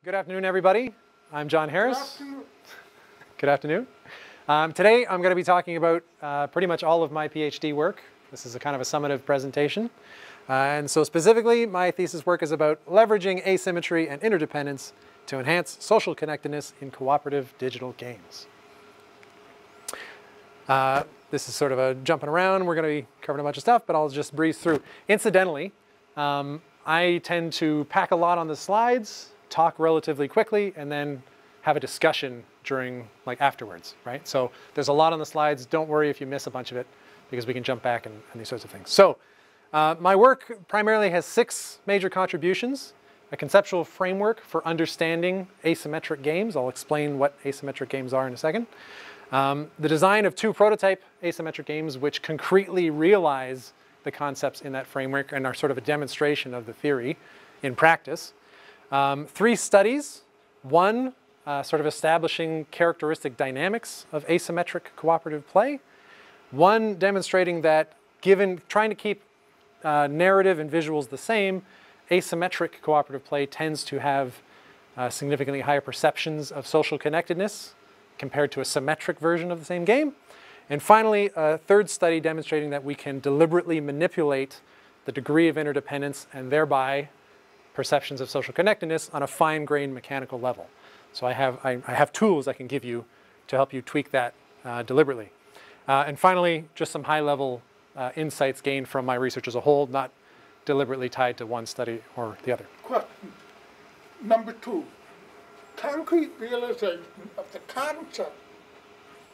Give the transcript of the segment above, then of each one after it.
Good afternoon, everybody. I'm John Harris. Good afternoon. Today, I'm going to be talking about pretty much all of my PhD work. This is a kind of a summative presentation. And so specifically, my thesis work is about leveraging asymmetry and interdependence to enhance social connectedness in cooperative digital games. This is sort of a jumping around. We're going to be covering a bunch of stuff, but I'll just breeze through. Incidentally, I tend to pack a lot on the slides, talk relatively quickly, and then have a discussion during, afterwards, right? So there's a lot on the slides. Don't worry if you miss a bunch of it, because we can jump back and these sorts of things. So my work primarily has 6 major contributions. A conceptual framework for understanding asymmetric games. I'll explain what asymmetric games are in a second. The design of 2 prototype asymmetric games which concretely realize the concepts in that framework and are sort of a demonstration of the theory in practice. 3 studies, 1 sort of establishing characteristic dynamics of asymmetric cooperative play, 1 demonstrating that trying to keep narrative and visuals the same, asymmetric cooperative play tends to have significantly higher perceptions of social connectedness compared to a symmetric version of the same game. And finally, a 3rd study demonstrating that we can deliberately manipulate the degree of interdependence and thereby perceptions of social connectedness on a fine-grained mechanical level. So I have tools I can give you to help you tweak that deliberately. And finally, just some high-level insights gained from my research as a whole, not deliberately tied to one study or the other. Question. Number 2. Concrete realization of the concept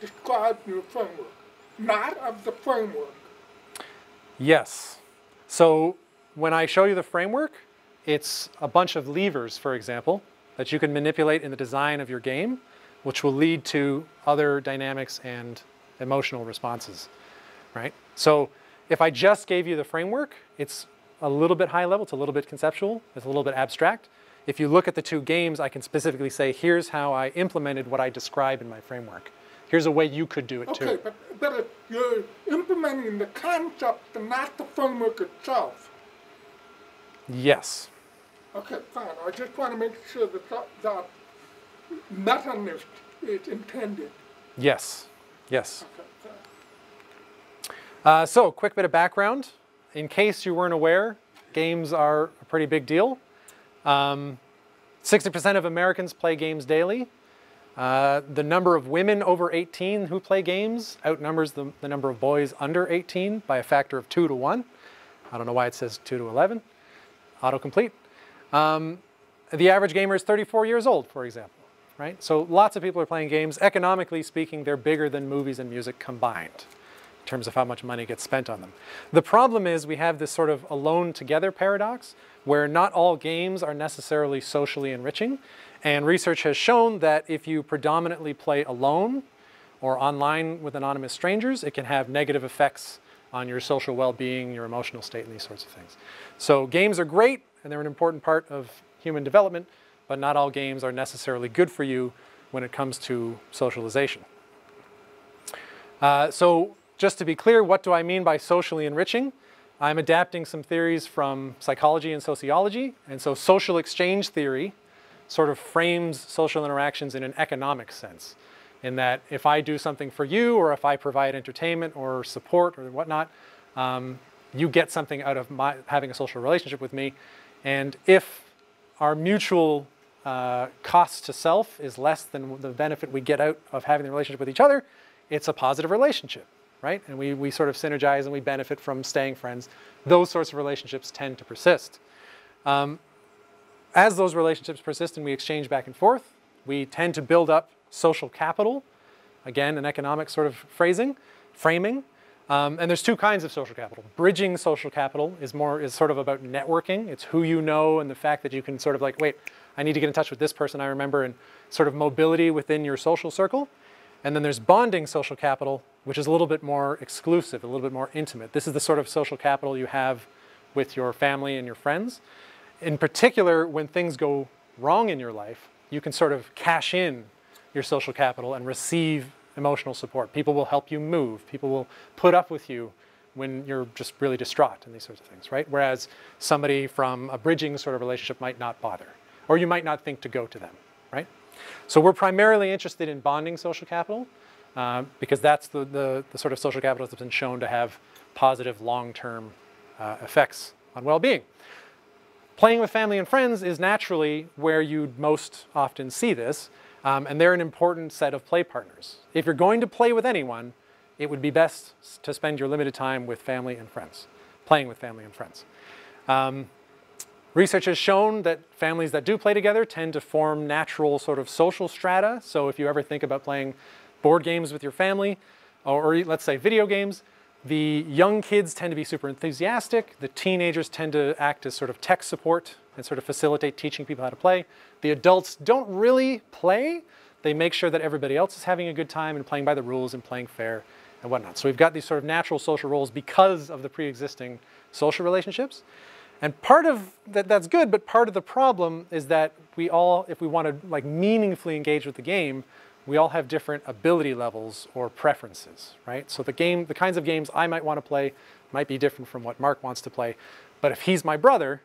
described in the framework, not of the framework. Yes. So when I show you the framework, it's a bunch of levers, for example, that you can manipulate in the design of your game, which will lead to other dynamics and emotional responses, right? So if I just gave you the framework, it's a little bit high level, it's a little bit conceptual, it's a little bit abstract. If you look at the 2 games, I can specifically say, here's how I implemented what I describe in my framework. Here's a way you could do it too. Okay, but if you're implementing the concept and not the framework itself. Yes. Okay, fine. I just want to make sure that meta is intended. Yes. Yes. Okay, fine. So, quick bit of background. In case you weren't aware, games are a pretty big deal. 60% of Americans play games daily. The number of women over 18 who play games outnumbers the number of boys under 18 by a factor of 2 to 1. I don't know why it says 2 to 11. Autocomplete. The average gamer is 34 years old, for example, right? So lots of people are playing games. Economically speaking, they're bigger than movies and music combined in terms of how much money gets spent on them. The problem is we have this sort of alone together paradox where not all games are necessarily socially enriching. And research has shown that if you predominantly play alone or online with anonymous strangers, it can have negative effects on your social well-being, your emotional state, and these sorts of things. So games are great, and they're an important part of human development, but not all games are necessarily good for you when it comes to socialization. So just to be clear, what do I mean by socially enriching? I'm adapting some theories from psychology and sociology, and so social exchange theory sort of frames social interactions in an economic sense, in that if I do something for you, or if I provide entertainment or support or whatnot, you get something out of having a social relationship with me. And if our mutual cost to self is less than the benefit we get out of having the relationship with each other, it's a positive relationship, right? And we sort of synergize and we benefit from staying friends. Those sorts of relationships tend to persist. As those relationships persist and we exchange back and forth, we tend to build up social capital. Again, an economic sort of framing. And there's 2 kinds of social capital. Bridging social capital is sort of about networking. It's who you know and the fact that you can sort of wait, I need to get in touch with this person I remember, and sort of mobility within your social circle. And then there's bonding social capital, which is a little bit more exclusive, a little bit more intimate. This is the sort of social capital you have with your family and your friends. In particular, when things go wrong in your life, you can sort of cash in your social capital and receive emotional support. People will help you move. People will put up with you when you're just really distraught and these sorts of things, right? Whereas somebody from a bridging sort of relationship might not bother. or you might not think to go to them, right? So we're primarily interested in bonding social capital because that's the sort of social capital that's been shown to have positive long-term effects on well-being. Playing with family and friends is naturally where you'd most often see this, and they're an important set of play partners. If you're going to play with anyone, it would be best to spend your limited time with family and friends, playing with family and friends. Research has shown that families that do play together tend to form natural sort of social strata. So if you ever think about playing board games with your family, or let's say video games, the young kids tend to be super enthusiastic. The teenagers tend to act as sort of tech support and sort of facilitate teaching people how to play. The adults don't really play. They make sure that everybody else is having a good time and playing by the rules and playing fair and whatnot. So we've got these sort of natural social roles because of the pre-existing social relationships. And part of that's good, but part of the problem is that we all, if we want to like meaningfully engage with the game, we all have different ability levels or preferences, right? So the kinds of games I might want to play might be different from what Mark wants to play. But if he's my brother,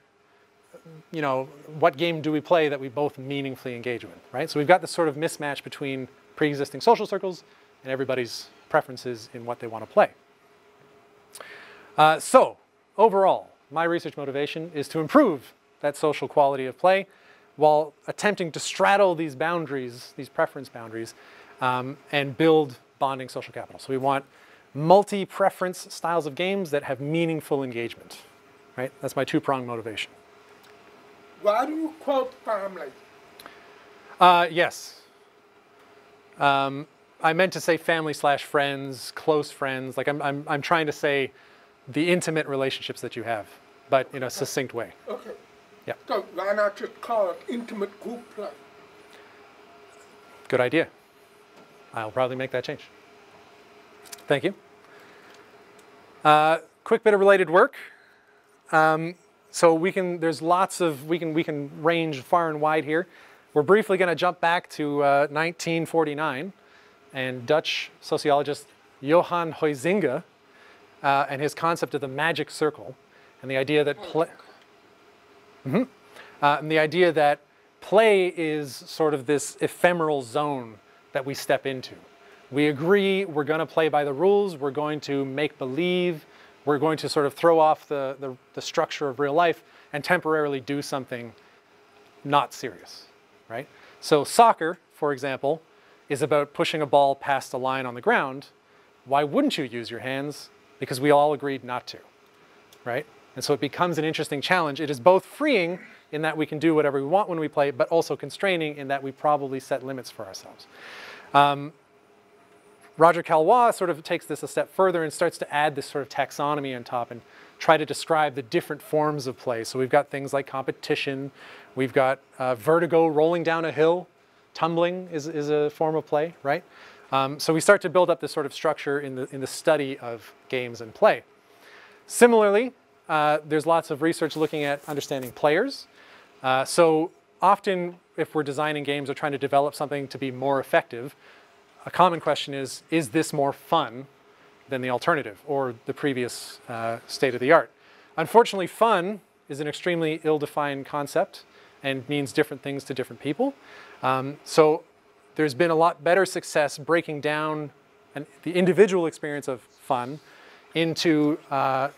you know, what game do we play that we both meaningfully engage with, right? So we've got this sort of mismatch between pre-existing social circles and everybody's preferences in what they want to play. So overall, my research motivation is to improve that social quality of play while attempting to straddle these boundaries, these preference boundaries, and build bonding social capital. So we want multi-preference styles of games that have meaningful engagement, right? That's my two-pronged motivation. Why do you quote family? Yes. I meant to say family/friends, close friends. Like I'm trying to say the intimate relationships that you have, but in a succinct way. Okay. Yeah. So why not just call it intimate group play? Good idea. I'll probably make that change. Thank you. Quick bit of related work. So there's lots of, we can range far and wide here. We're briefly going to jump back to 1949 and Dutch sociologist Johan Huizinga and his concept of the magic circle and the idea that play is sort of this ephemeral zone that we step into. We agree we're going to play by the rules, we're going to make believe, we're going to sort of throw off the structure of real life and temporarily do something not serious, right? So soccer, for example, is about pushing a ball past a line on the ground. Why wouldn't you use your hands? Because we all agreed not to, right? And so it becomes an interesting challenge. It is both freeing in that we can do whatever we want when we play, but also constraining in that we probably set limits for ourselves. Roger Calois sort of takes this a step further and starts to add this sort of taxonomy on top and try to describe the different forms of play. So we've got things like competition, we've got vertigo, rolling down a hill, tumbling is a form of play, right? So we start to build up this sort of structure in the study of games and play. Similarly, there's lots of research looking at understanding players. So often, if we're designing games or trying to develop something to be more effective, a common question is this more fun than the alternative or the previous state of the art? Unfortunately, fun is an extremely ill-defined concept and means different things to different people. So there's been a lot better success breaking down the individual experience of fun into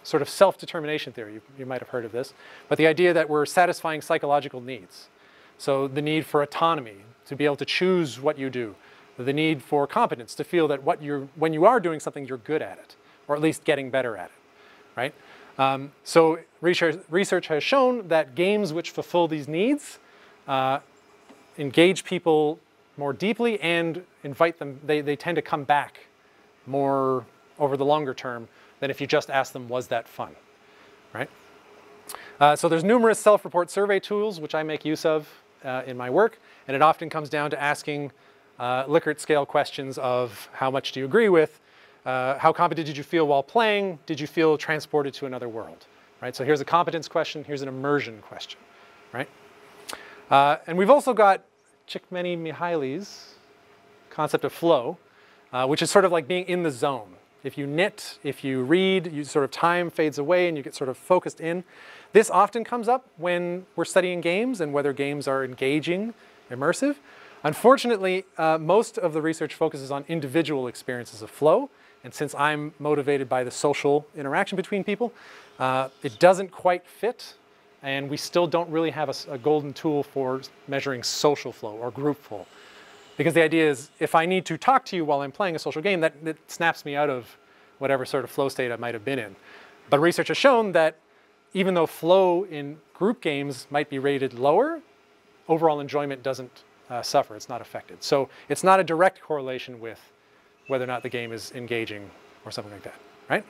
sort of self-determination theory. You might have heard of this, but the idea that we're satisfying psychological needs. So the need for autonomy, to be able to choose what you do, the need for competence, to feel that when you are doing something, you're good at it, or at least getting better at it, right? So research has shown that games which fulfill these needs engage people more deeply and invite them, they tend to come back more over the longer term than if you just ask them, was that fun, right? So there's numerous self-report survey tools which I make use of in my work, and it often comes down to asking Likert scale questions of how much do you agree with, how competent did you feel while playing, did you feel transported to another world, right? So here's a competence question, here's an immersion question, right? And we've also got Csikszentmihalyi's concept of flow, which is sort of like being in the zone. if you knit, if you read, you sort of time fades away and you get sort of focused in. This often comes up when we're studying games and whether games are engaging, immersive. Unfortunately, most of the research focuses on individual experiences of flow. And since I'm motivated by the social interaction between people, it doesn't quite fit. And we still don't really have a golden tool for measuring social flow or group flow. Because the idea is, if I need to talk to you while I'm playing a social game, that snaps me out of whatever sort of flow state I might have been in. But research has shown that even though flow in group games might be rated lower, overall enjoyment doesn't suffer. It's not affected. So it's not a direct correlation with whether or not the game is engaging or something like that, right?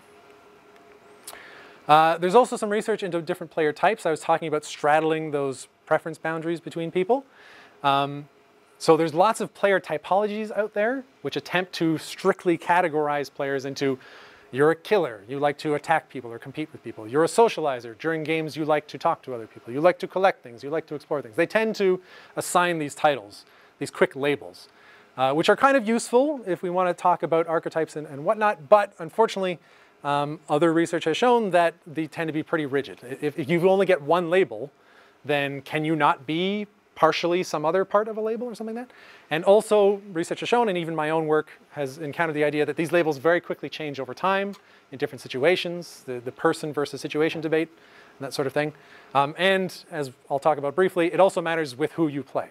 There's also some research into different player types. I was talking about straddling those preference boundaries between people. So there's lots of player typologies out there which attempt to strictly categorize players into, you're a killer, you like to attack people or compete with people. You're a socializer. During games, you like to talk to other people. You like to collect things. You like to explore things. They tend to assign these titles, these quick labels, which are kind of useful if we want to talk about archetypes and whatnot. But unfortunately, other research has shown that they tend to be pretty rigid. If you only get one label, then can you not be partially some other part of a label or something like that? And also, research has shown, and even my own work has encountered the idea that these labels very quickly change over time in different situations, the person versus situation debate, and that sort of thing. And as I'll talk about briefly, it also matters with who you play.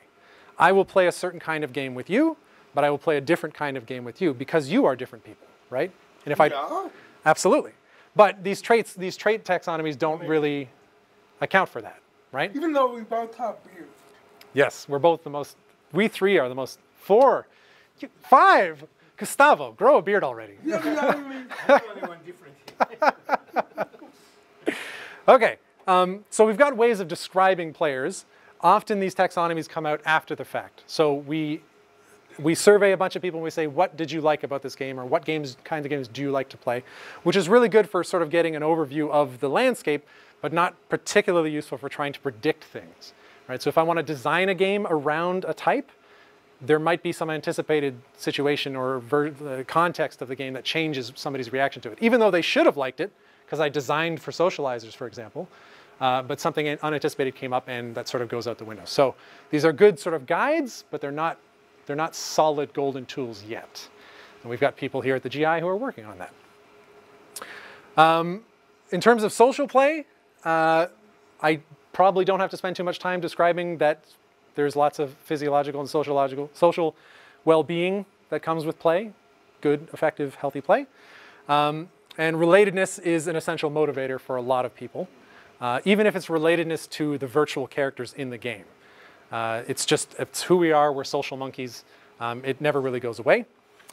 I will play a certain kind of game with you, but I will play a different kind of game with you because you are different people, right? And if absolutely. But these trait taxonomies don't really account for that, right? Even though we both have beards. Yes, we're both the most, we three are the most, 4, 5. Gustavo, grow a beard already. Yeah, I'm the only one different here. Okay, so we've got ways of describing players. Often these taxonomies come out after the fact. So we survey a bunch of people and we say, what did you like about this game, or what kinds of games do you like to play? Which is really good for sort of getting an overview of the landscape, but not particularly useful for trying to predict things. Right? So if I want to design a game around a type, there might be some anticipated situation or context of the game that changes somebody's reaction to it, even though they should have liked it, because I designed for socializers, for example, but something unanticipated came up and that sort of goes out the window. So these are good sort of guides, but they're not solid golden tools yet. And we've got people here at the GI who are working on that. In terms of social play, I probably don't have to spend too much time describing that there's lots of physiological and social well-being that comes with play, good, effective, healthy play. And relatedness is an essential motivator for a lot of people, even if it's relatedness to the virtual characters in the game. It's who we are, we're social monkeys. It never really goes away.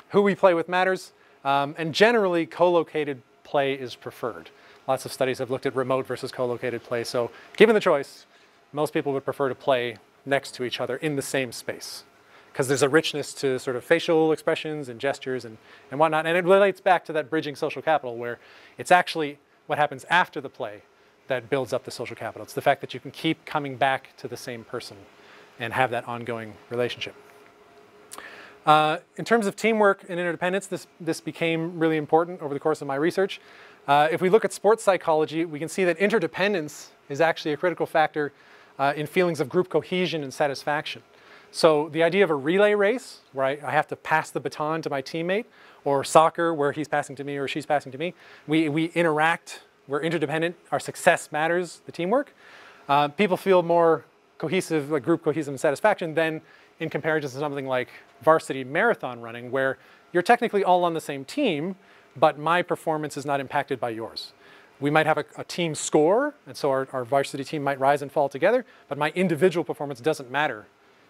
Who we play with matters, and generally co-located play is preferred. Lots of studies have looked at remote versus co-located play. So given the choice, most people would prefer to play next to each other in the same space, because there's a richness to sort of facial expressions and gestures and whatnot. And it relates back to that bridging social capital, where it's actually what happens after the play that builds up the social capital. It's the fact that you can keep coming back to the same person and have that ongoing relationship. In terms of teamwork and interdependence, this became really important over the course of my research. If we look at sports psychology, we can see that interdependence is actually a critical factor in feelings of group cohesion and satisfaction. So the idea of a relay race, where I have to pass the baton to my teammate, or soccer, where he's passing to me or she's passing to me, we interact, we're interdependent, our success matters, the teamwork. People feel more cohesive, like group cohesive and satisfaction, than in comparison to something like varsity marathon running, where you're technically all on the same team, but my performance is not impacted by yours. We might have a team score, and so our varsity team might rise and fall together, but my individual performance doesn't matter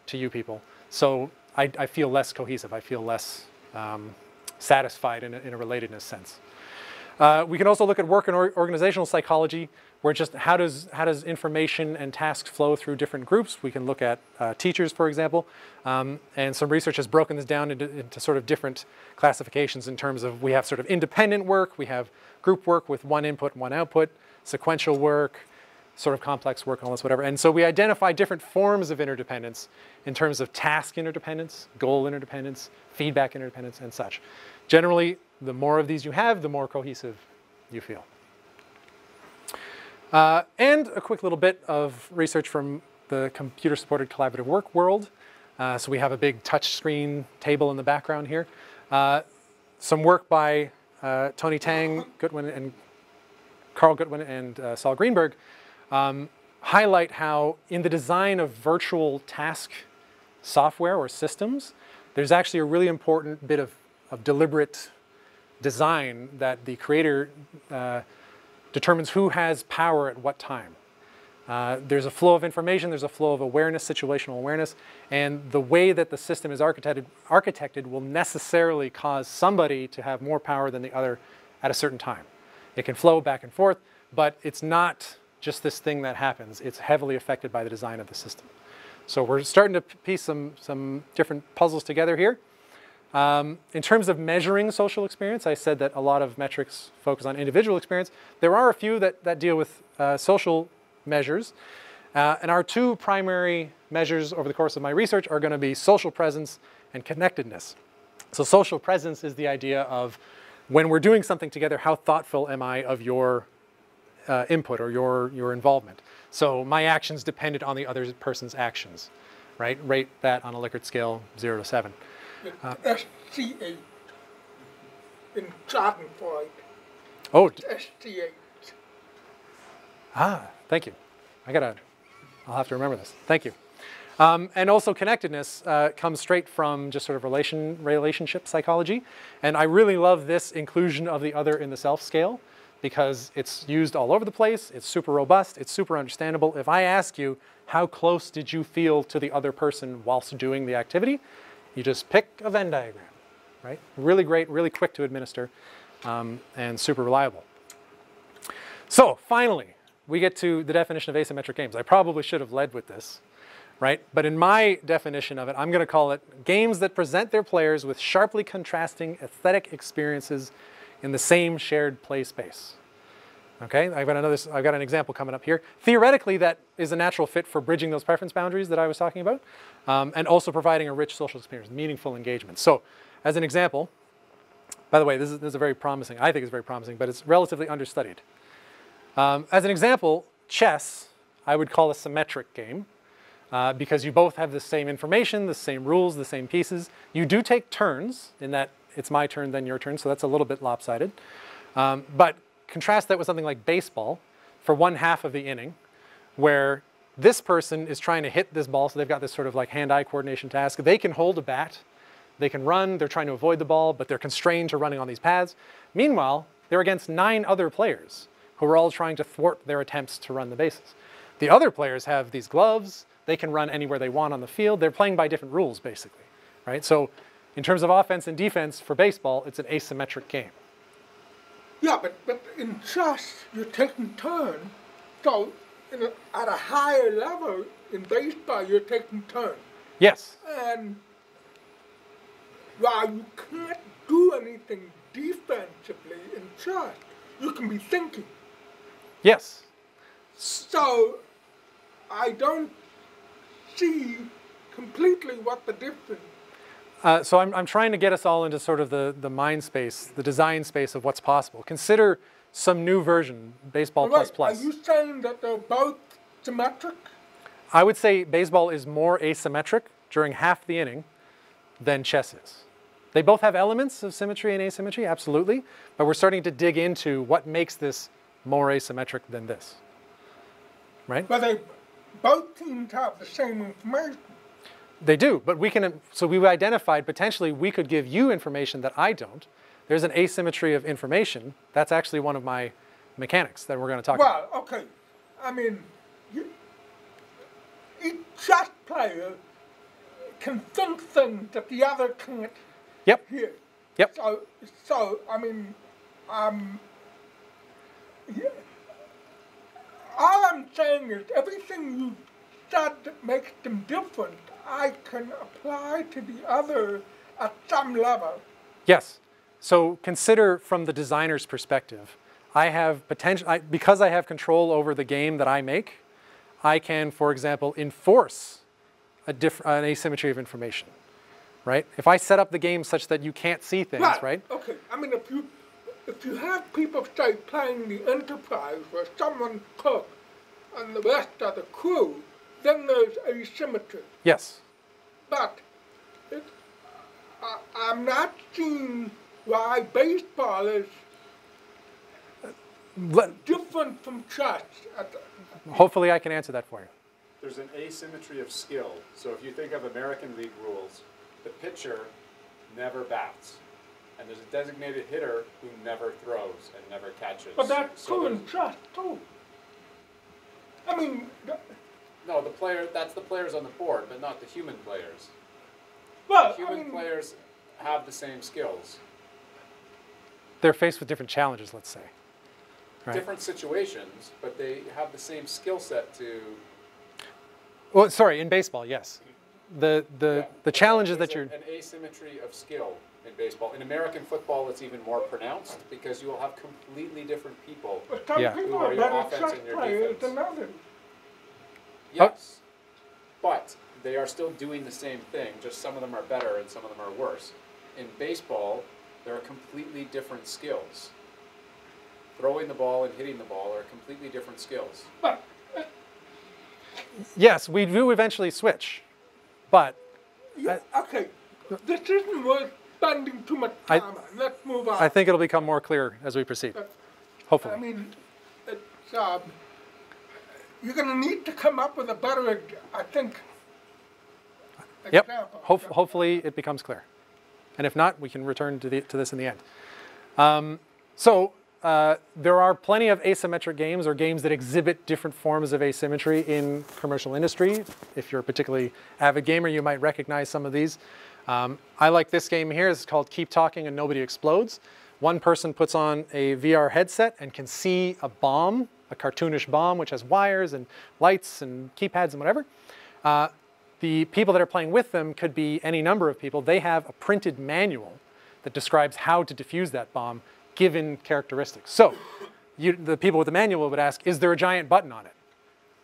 to you people. So I feel less cohesive. I feel less satisfied in a relatedness sense. We can also look at work and organizational psychology, where just how does information and tasks flow through different groups. We can look at teachers, for example, and some research has broken this down into sort of different classifications in terms of, we have sort of independent work, we have group work with one input, one output, sequential work, sort of complex work, all this, whatever. And so we identify different forms of interdependence in terms of task interdependence, goal interdependence, feedback interdependence, and such. Generally, The more of these you have, the more cohesive you feel. And a quick little bit of research from the computer-supported collaborative work world. So we have a big touch screen table in the background here. Some work by Tony Tang, Carl Goodwin, and Saul Greenberg highlight how in the design of virtual task software or systems, there's actually a really important bit of deliberate design that the creator determines who has power at what time. There's a flow of information, there's a flow of awareness, situational awareness, and the way that the system is architected will necessarily cause somebody to have more power than the other at a certain time. It can flow back and forth, but it's not just this thing that happens. It's heavily affected by the design of the system. So we're starting to piece some different puzzles together here. In terms of measuring social experience, I said that a lot of metrics focus on individual experience. There are a few that deal with social measures. And our two primary measures over the course of my research are going to be social presence and connectedness. So social presence is the idea of when we're doing something together, how thoughtful am I of your input or your involvement? So my actions depended on the other person's actions, right? Rate that on a Likert scale, 0 to 7. ST8 in Schadenfreude. Oh, ST8. Thank you. I'll have to remember this. Thank you. And also connectedness comes straight from just sort of relationship psychology. And I really love this inclusion of the other in the self scale because it's used all over the place. It's super robust. It's super understandable. If I ask you, how close did you feel to the other person whilst doing the activity? You just pick a Venn diagram, right? Really great, really quick to administer, and super reliable. So finally, we get to the definition of asymmetric games. I probably should have led with this, right? But in my definition of it, I'm going to call it games that present their players with sharply contrasting aesthetic experiences in the same shared play space. Okay, I've got an example coming up here. Theoretically, that is a natural fit for bridging those preference boundaries that I was talking about, and also providing a rich social experience, meaningful engagement. So, as an example, by the way, this is a very promising, I think it's very promising, but it's relatively understudied. As an example, chess, I would call a symmetric game, because you both have the same information, the same rules, the same pieces. You do take turns in that it's my turn, then your turn, so that's a little bit lopsided. But contrast that with something like baseball for 1/2 of the inning, where this person is trying to hit this ball, so they've got this sort of like hand-eye coordination task. They can hold a bat, they can run, they're trying to avoid the ball, but they're constrained to running on these paths. Meanwhile, they're against 9 other players who are all trying to thwart their attempts to run the bases. The other players have these gloves, they can run anywhere they want on the field, they're playing by different rules basically, right? So in terms of offense and defense for baseball, it's an asymmetric game. Yeah, but in chess, you're taking turns. So at a higher level in baseball, you're taking turns. Yes. And while you can't do anything defensively in chess, you can be thinking. Yes. So I don't see completely what the difference. So I'm trying to get us all into sort of the mind space, the design space of what's possible. Consider some new version, baseball plus plus. Are you saying that they're both symmetric? I would say baseball is more asymmetric during half the inning than chess is. They both have elements of symmetry and asymmetry, absolutely, but we're starting to dig into what makes this more asymmetric than this, right? But both teams have the same information. They do, but so we've identified potentially we could give you information that I don't. There's an asymmetry of information. That's actually one of my mechanics that we're going to talk about. Well, okay. I mean, each chess player can think things that the other can't hear. Yep. So I mean, all I'm saying is everything you said that makes them different, I can apply to the other at some level. Yes. So consider from the designer's perspective. I have because I have control over the game that I make, I can, for example, enforce an asymmetry of information. right? If I set up the game such that you can't see things, right? Okay. I mean, if you have people, say, playing the Enterprise where someone cook and the rest are the crew, then there's asymmetry. Yes. But I'm not seeing why baseball is different from chess. Hopefully I can answer that for you. There's an asymmetry of skill. So if you think of American League rules, the pitcher never bats. And there's a designated hitter who never throws and never catches. But that's So true in there's- chess, too. I mean, No, that's the players on the board, but not the human players. well, The human players have the same skills. They're faced with different challenges, let's say. Right. Different situations, but they have the same skill set to... Well, sorry, in baseball, yes. The challenges that There's you're... an asymmetry of skill in baseball. In American football, it's even more pronounced because you will have completely different people. but some Yeah. people Who are are your better offense chess and your players defense? than others. Yes, but they are still doing the same thing, just some of them are better and some of them are worse. In baseball, there are completely different skills. Throwing the ball and hitting the ball are completely different skills. But Yes, we do eventually switch, but okay, this isn't worth spending too much time on. Let's move on. I think it'll become more clear as we proceed, I hopefully. mean, it's, you're going to need to come up with a better, I think, Yep, example. hopefully it becomes clear. And if not, we can return to this in the end. There are plenty of asymmetric games or games that exhibit different forms of asymmetry in commercial industry. If you're a particularly avid gamer, you might recognize some of these. I like this game here. It's called Keep Talking and Nobody Explodes. One person puts on a VR headset and can see a bomb, a cartoonish bomb, which has wires and lights and keypads and whatever. The people that are playing with them could be any number of people. They have a printed manual that describes how to defuse that bomb given characteristics. So the people with the manual would ask, is there a giant button on it?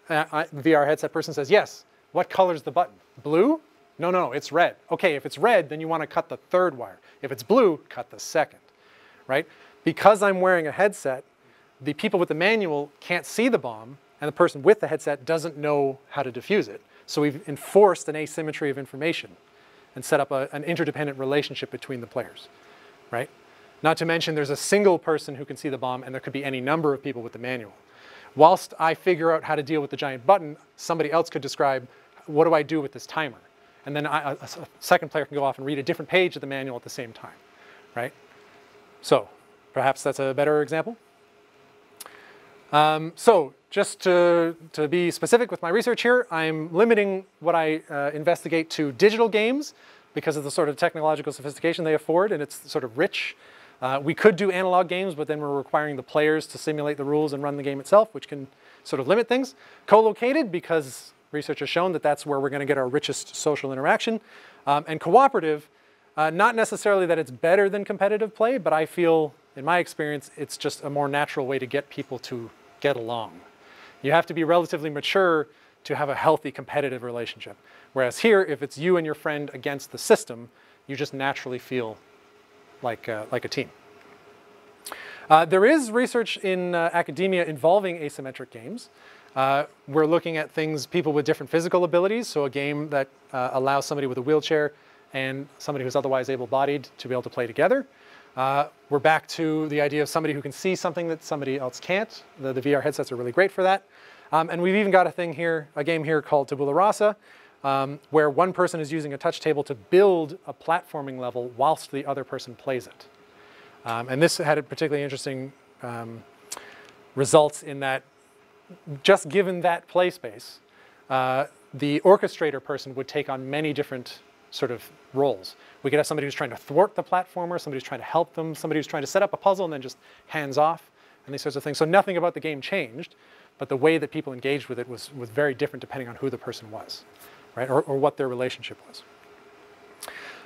The VR headset person says, yes. What color's the button? Blue? No, it's red. Okay, if it's red, then you want to cut the third wire. If it's blue, cut the second, right? Because I'm wearing a headset, the people with the manual can't see the bomb, and the person with the headset doesn't know how to defuse it. So we've enforced an asymmetry of information and set up an interdependent relationship between the players, right? Not to mention there's a single person who can see the bomb, and there could be any number of people with the manual. Whilst I figure out how to deal with the giant button, somebody else could describe, what do I do with this timer? And then a second player can go off and read a different page of the manual at the same time, right? So perhaps that's a better example. So just to be specific with my research here, I'm limiting what I investigate to digital games because of the sort of technological sophistication they afford, and it's sort of rich. We could do analog games, but then we're requiring the players to simulate the rules and run the game itself, which can sort of limit things. Co-located, because research has shown that that's where we're going to get our richest social interaction. And cooperative, not necessarily that it's better than competitive play, but I feel, in my experience, it's just a more natural way to get people to get along. You have to be relatively mature to have a healthy competitive relationship. Whereas here, if it's you and your friend against the system, you just naturally feel like a team. There is research in academia involving asymmetric games. We're looking at people with different physical abilities, so a game that allows somebody with a wheelchair and somebody who's otherwise able-bodied to be able to play together. We're back to the idea of somebody who can see something that somebody else can't. The VR headsets are really great for that. And we've even got a game here called Tabula Rasa, where one person is using a touch table to build a platforming level whilst the other person plays it. And this had a particularly interesting results in that just given that play space, the orchestrator person would take on many different sort of roles. We could have somebody who's trying to thwart the platformer, somebody who's trying to help them, somebody who's trying to set up a puzzle and then just hands off, and these sorts of things. So nothing about the game changed, but the way that people engaged with it was very different depending on who the person was, right? Or what their relationship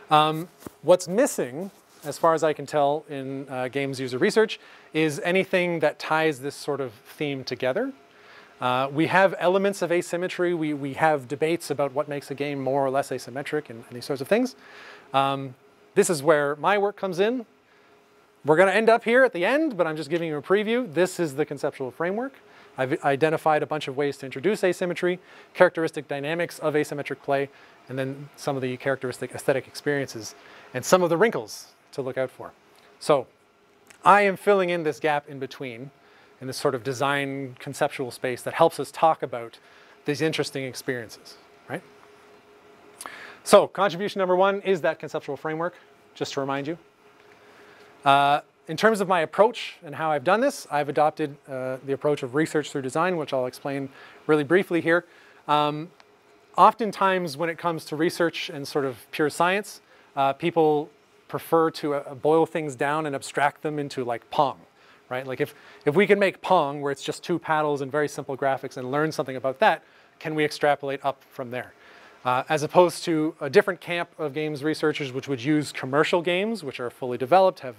was. What's missing, as far as I can tell in games user research, is anything that ties this sort of theme together. We have elements of asymmetry. We have debates about what makes a game more or less asymmetric and these sorts of things. This is where my work comes in. We're going to end up here at the end, but I'm just giving you a preview. This is the conceptual framework. I've identified a bunch of ways to introduce asymmetry, characteristic dynamics of asymmetric play, and then some of the characteristic aesthetic experiences, and some of the wrinkles to look out for. So I am filling in this gap in between in this sort of design conceptual space that helps us talk about these interesting experiences, right? So contribution number one is that conceptual framework, just to remind you. In terms of my approach and how I've done this, I've adopted the approach of research through design, which I'll explain really briefly here. Oftentimes when it comes to research and sort of pure science, people prefer to boil things down and abstract them into like Pong, right? Like if we can make Pong, where it's just two paddles and very simple graphics, and learn something about that, can we extrapolate up from there? As opposed to a different camp of games researchers, which would use commercial games, which are fully developed, have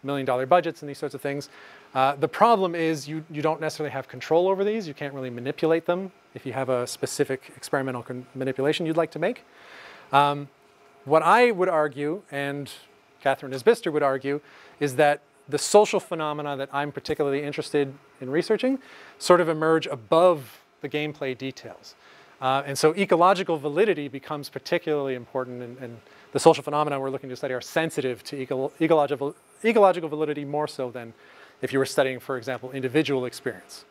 million-dollar budgets and these sorts of things. The problem is you don't necessarily have control over these. You can't really manipulate them if you have a specific experimental manipulation you'd like to make. What I would argue, and Catherine Isbister would argue, is that the social phenomena that I'm particularly interested in researching sort of emerge above the gameplay details. And so ecological validity becomes particularly important, and the social phenomena we're looking to study are sensitive to ecological validity more so than if you were studying, for example, individual experience,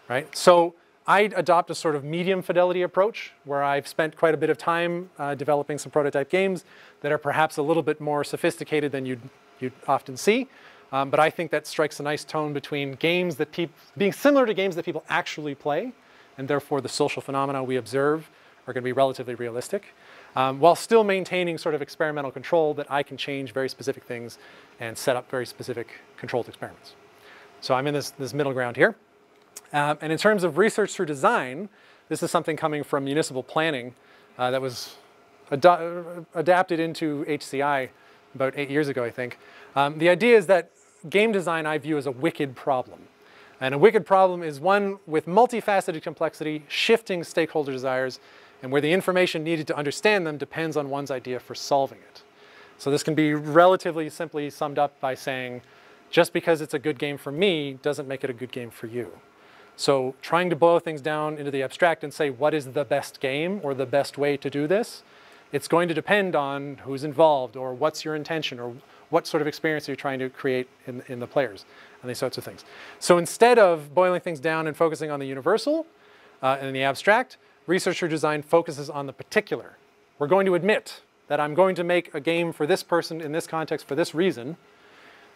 right? So I adopt a sort of medium fidelity approach where I've spent quite a bit of time developing some prototype games that are perhaps a little bit more sophisticated than you'd often see. But I think that strikes a nice tone between games that being similar to games that people actually play, and therefore the social phenomena we observe are going to be relatively realistic, while still maintaining sort of experimental control that I can change very specific things and set up very specific controlled experiments. So I'm in this middle ground here. And in terms of research through design, this is something coming from municipal planning that was adapted into HCI about 8 years ago, I think. The idea is that game design I view as a wicked problem. And a wicked problem is one with multifaceted complexity, shifting stakeholder desires, and where the information needed to understand them depends on one's idea for solving it. So this can be relatively simply summed up by saying, just because it's a good game for me doesn't make it a good game for you. So trying to boil things down into the abstract and say, what is the best game or the best way to do this? It's going to depend on who's involved or what's your intention or what sort of experience you're trying to create in the players and these sorts of things. So instead of boiling things down and focusing on the universal and the abstract, research through design focuses on the particular. We're going to admit that I'm going to make a game for this person in this context for this reason,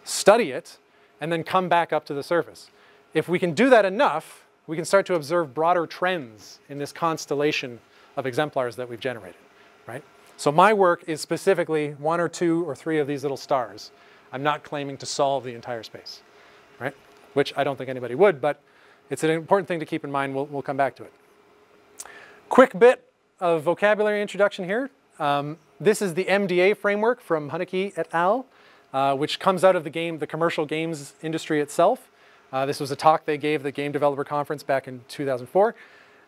study it, and then come back up to the surface. If we can do that enough, we can start to observe broader trends in this constellation of exemplars that we've generated, right? So my work is specifically 1 or 2 or 3 of these little stars. I'm not claiming to solve the entire space, right? Which I don't think anybody would, but it's an important thing to keep in mind. We'll come back to it. Quick bit of vocabulary introduction here. This is the MDA framework from Haneke et al., which comes out of the commercial games industry itself. This was a talk they gave at the Game Developer Conference back in 2004.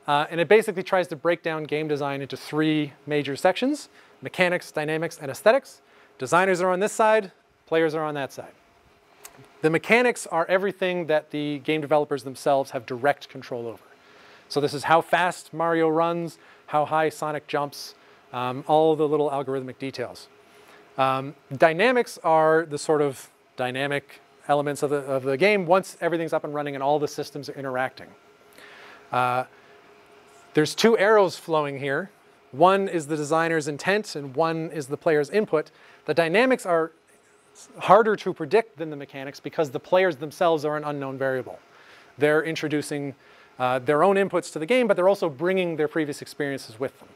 And it basically tries to break down game design into 3 major sections: mechanics, dynamics, and aesthetics. Designers are on this side, players are on that side. The mechanics are everything that the game developers themselves have direct control over. So this is how fast Mario runs, how high Sonic jumps, all the little algorithmic details. Dynamics are the sort of dynamic elements of the game once everything's up and running and all the systems are interacting. There's 2 arrows flowing here. One is the designer's intent and one is the player's input. The dynamics are harder to predict than the mechanics because the players themselves are an unknown variable. They're introducing their own inputs to the game, but they're also bringing their previous experiences with them,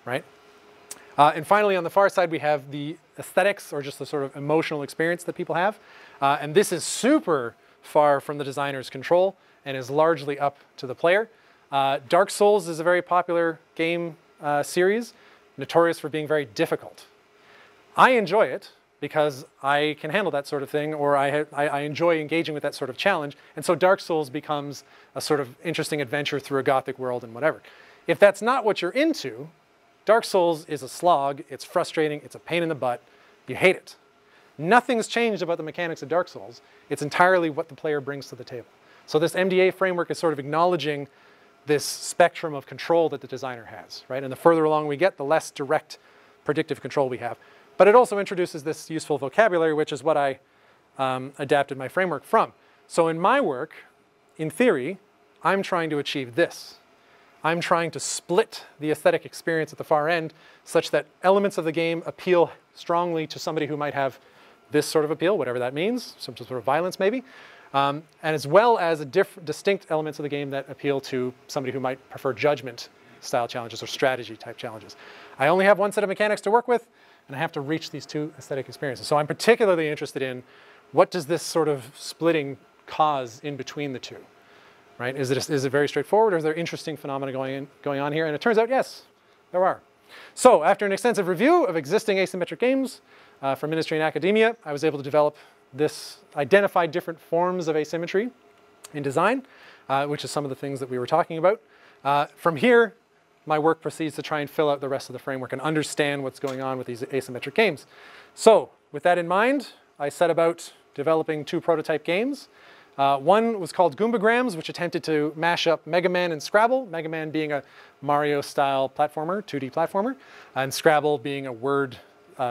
right? And finally, on the far side, we have the aesthetics, or just the sort of emotional experience that people have. And this is super far from the designer's control and is largely up to the player. Dark Souls is a very popular game series, notorious for being very difficult. I enjoy it, because I can handle that sort of thing, or I enjoy engaging with that sort of challenge. And so Dark Souls becomes a sort of interesting adventure through a Gothic world and whatever. If that's not what you're into, Dark Souls is a slog, it's frustrating, it's a pain in the butt, you hate it. Nothing's changed about the mechanics of Dark Souls. It's entirely what the player brings to the table. So this MDA framework is sort of acknowledging this spectrum of control that the designer has, right? And the further along we get, the less direct predictive control we have. But it also introduces this useful vocabulary, which is what I adapted my framework from. So in my work, in theory, I'm trying to achieve this. I'm trying to split the aesthetic experience at the far end such that elements of the game appeal strongly to somebody who might have this sort of appeal, whatever that means, some sort of violence maybe, and as well as distinct elements of the game that appeal to somebody who might prefer judgment style challenges or strategy type challenges. I only have one set of mechanics to work with, and I have to reach these two aesthetic experiences. So I'm particularly interested in what does this sort of splitting cause in between the two, right? Is it very straightforward, or is there interesting phenomena going on here? And it turns out, yes, there are. So after an extensive review of existing asymmetric games from industry and academia, I was able to develop this, identify different forms of asymmetry in design, which is some of the things that we were talking about. From here, my work proceeds to try and fill out the rest of the framework and understand what's going on with these asymmetric games. So with that in mind, I set about developing two prototype games. One was called Goombagrams, which attempted to mash up Mega Man and Scrabble, Mega Man being a Mario-style platformer, 2D platformer, and Scrabble being a word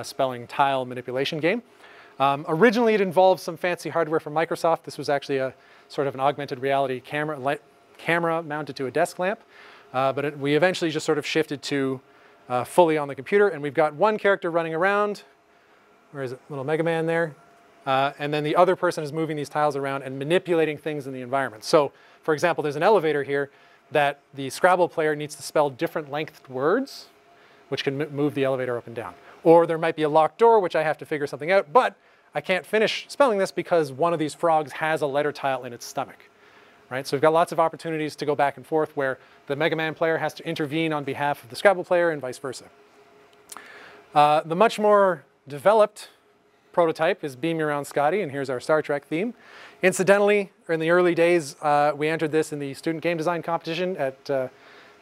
spelling tile manipulation game. Originally, it involved some fancy hardware from Microsoft. This was actually a sort of an augmented reality camera mounted to a desk lamp. But we eventually just sort of shifted to fully on the computer, and we've got one character running around. Where is it? Little Mega Man there. And then the other person is moving these tiles around and manipulating things in the environment. So, for example, there's an elevator here that the Scrabble player needs to spell different lengthed words, which can move the elevator up and down. Or there might be a locked door, which I have to figure something out, but I can't finish spelling this because one of these frogs has a letter tile in its stomach. Right? So we've got lots of opportunities to go back and forth where the Mega Man player has to intervene on behalf of the Scrabble player and vice versa. The much more developed prototype is Beam Me Around Scotty, and here's our Star Trek theme. Incidentally, in the early days, we entered this in the student game design competition at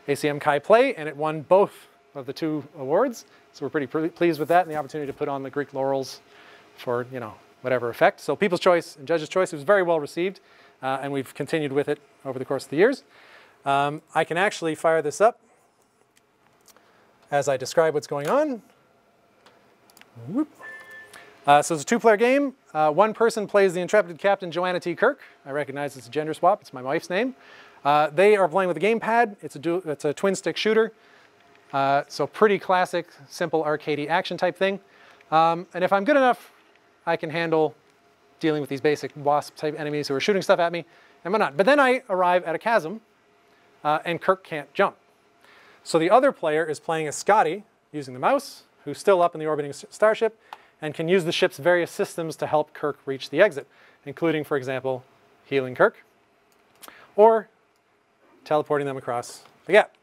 ACM Chi Play, and it won both of the two awards. So we're pretty pleased with that and the opportunity to put on the Greek laurels for, you know, whatever effect. So People's Choice and Judges' Choice, it was very well received, and we've continued with it over the course of the years. I can actually fire this up as I describe what's going on. Whoop. So it's a two-player game. One person plays the intrepid Captain Joanna T. Kirk. I recognize it's a gender swap. It's my wife's name. They are playing with a gamepad. It's a twin-stick shooter. So pretty classic, simple, arcadey action type thing. And if I'm good enough, I can handle dealing with these basic wasp-type enemies who are shooting stuff at me and whatnot. But then I arrive at a chasm, and Kirk can't jump. So the other player is playing as Scotty, using the mouse, who's still up in the orbiting starship, and can use the ship's various systems to help Kirk reach the exit, including, for example, healing Kirk, or teleporting them across the gap.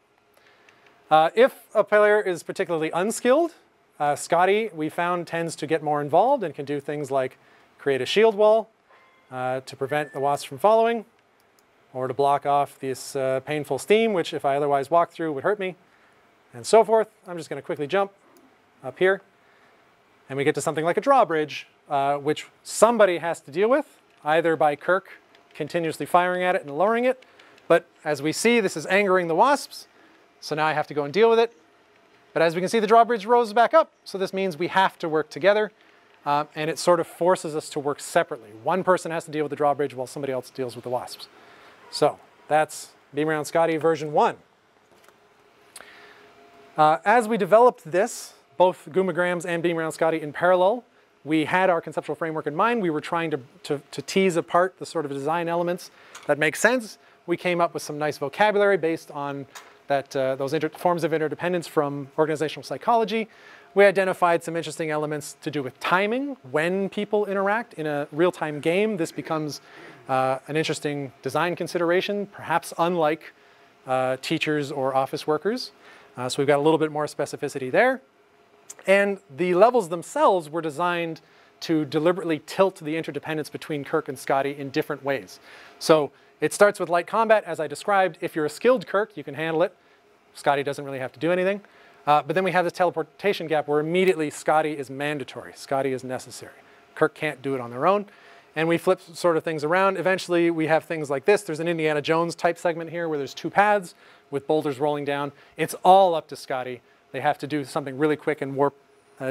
If a player is particularly unskilled, Scotty, we found, tends to get more involved and can do things like create a shield wall to prevent the wasps from following, or to block off this painful steam, which if I otherwise walk through would hurt me, and so forth. I'm just going to quickly jump up here, and we get to something like a drawbridge, which somebody has to deal with, either by Kirk continuously firing at it and lowering it, but as we see, this is angering the wasps, so now I have to go and deal with it. But as we can see, the drawbridge rose back up, so this means we have to work together, and it sort of forces us to work separately. One person has to deal with the drawbridge while somebody else deals with the wasps. So that's Beam Around Scotty version 1. As we developed this, both Goombagrams and Beam Around Scotty in parallel, we had our conceptual framework in mind. We were trying to tease apart the sort of design elements that make sense. We came up with some nice vocabulary based on those forms of interdependence from organizational psychology. We identified some interesting elements to do with timing. When people interact in a real-time game, this becomes an interesting design consideration, perhaps unlike teachers or office workers. So we've got a little bit more specificity there. And the levels themselves were designed to deliberately tilt the interdependence between Kirk and Scotty in different ways. So it starts with light combat, as I described. If you're a skilled Kirk, you can handle it. Scotty doesn't really have to do anything. But then we have this teleportation gap where immediately Scotty is mandatory. Scotty is necessary. Kirk can't do it on their own. And we flip sort of things around. Eventually, we have things like this. There's an Indiana Jones type segment here where there's two paths with boulders rolling down. It's all up to Scotty. They have to do something really quick and warp,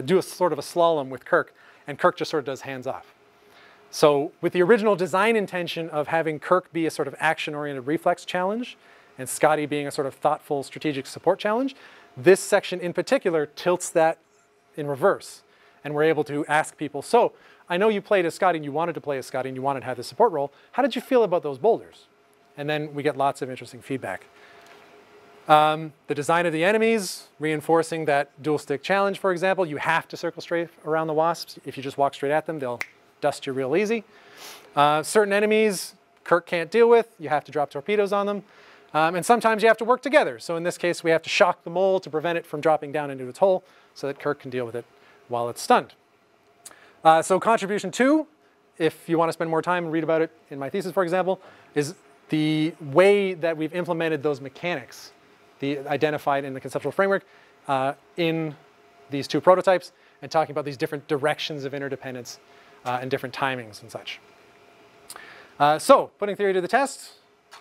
do a sort of a slalom with Kirk. And Kirk just sort of does hands off. So with the original design intention of having Kirk be a sort of action-oriented reflex challenge and Scotty being a sort of thoughtful strategic support challenge, this section in particular tilts that in reverse. And we're able to ask people, so I know you played as Scotty and you wanted to play as Scotty and you wanted to have the support role. How did you feel about those boulders? And then we get lots of interesting feedback. The design of the enemies, reinforcing that dual stick challenge, for example. You have to circle straight around the wasps. If you just walk straight at them, they'll dust you real easy. Certain enemies Kirk can't deal with. You have to drop torpedoes on them. And sometimes you have to work together. So in this case, we have to shock the mole to prevent it from dropping down into its hole so that Kirk can deal with it while it's stunned. So contribution 2, if you want to spend more time and read about it in my thesis, for example, is the way that we've implemented those mechanics identified in the conceptual framework in these two prototypes and talking about these different directions of interdependence and different timings and such. So putting theory to the test,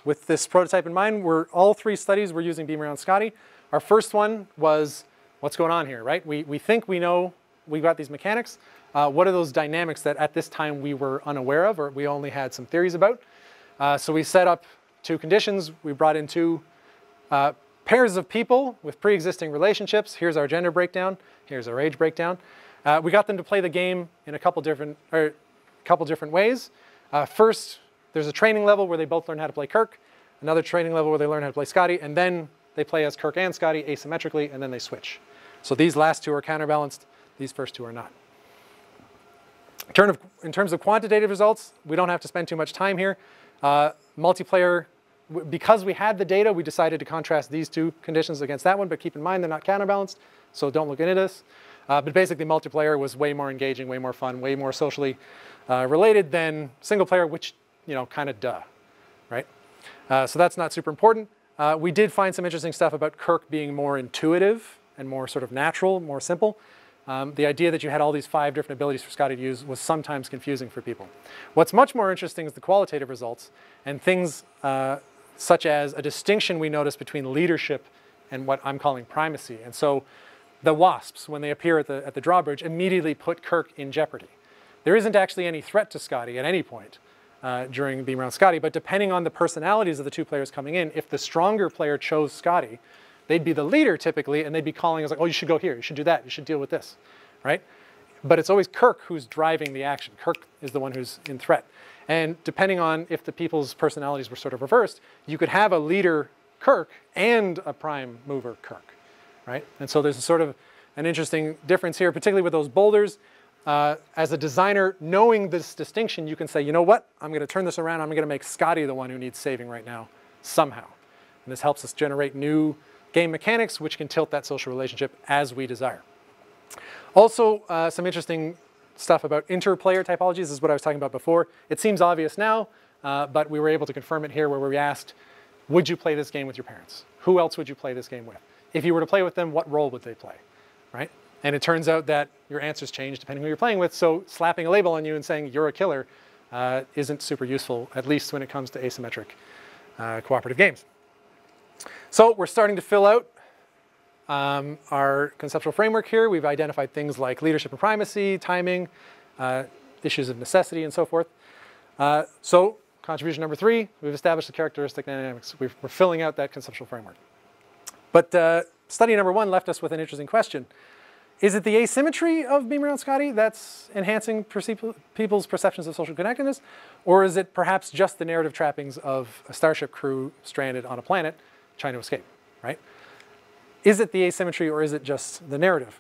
with this prototype in mind, all 3 studies were using Beam Around Scotty. Our first one was, what's going on here, right? We think we know we've got these mechanics. What are those dynamics that at this time we were unaware of or we only had some theories about? So we set up 2 conditions. We brought in 2 pairs of people with pre-existing relationships. Here's our gender breakdown. Here's our age breakdown. We got them to play the game in a couple different ways. First, there's a training level where they both learn how to play Kirk, another training level where they learn how to play Scotty, and then they play as Kirk and Scotty asymmetrically, and then they switch. So these last 2 are counterbalanced. These first 2 are not. In terms of quantitative results, we don't have to spend too much time here. Multiplayer, because we had the data, we decided to contrast these 2 conditions against that one, but keep in mind they're not counterbalanced, so don't look into this. But basically multiplayer was way more engaging, way more fun, way more socially related than single player, which, you know, kind of duh, right? So that's not super important. We did find some interesting stuff about Kirk being more intuitive and more sort of natural, more simple. The idea that you had all these 5 different abilities for Scotty to use was sometimes confusing for people. What's much more interesting is the qualitative results and things such as a distinction we noticed between leadership and what I'm calling primacy. And so the wasps, when they appear at the drawbridge, immediately put Kirk in jeopardy. There isn't actually any threat to Scotty at any point during Beam Around Scotty, but depending on the personalities of the 2 players coming in, if the stronger player chose Scotty, they'd be the leader typically, and they'd be calling us like, oh, you should go here, you should do that, you should deal with this, right? But it's always Kirk who's driving the action. Kirk is the one who's in threat. And depending on if the people's personalities were sort of reversed, you could have a leader Kirk and a prime mover Kirk, right? And so there's a sort of an interesting difference here, particularly with those boulders. As a designer, knowing this distinction, you can say, you know what? I'm going to turn this around. I'm going to make Scotty the one who needs saving right now, somehow. And this helps us generate new game mechanics, which can tilt that social relationship as we desire. Also, some interesting stuff about interplayer typologies. This is what I was talking about before. It seems obvious now, but we were able to confirm it here where we asked, would you play this game with your parents? Who else would you play this game with? If you were to play with them, what role would they play, right? And it turns out that your answers change depending on who you're playing with, so slapping a label on you and saying you're a killer isn't super useful, at least when it comes to asymmetric cooperative games. So we're starting to fill out our conceptual framework here. We've identified things like leadership and primacy, timing, issues of necessity, and so forth. So contribution number 3, we've established the characteristic dynamics. We're filling out that conceptual framework. But study number 1 left us with an interesting question. Is it the asymmetry of Beam Around Scotty that's enhancing people's perceptions of social connectedness? Or is it perhaps just the narrative trappings of a starship crew stranded on a planet trying to escape, right? Is it the asymmetry or is it just the narrative?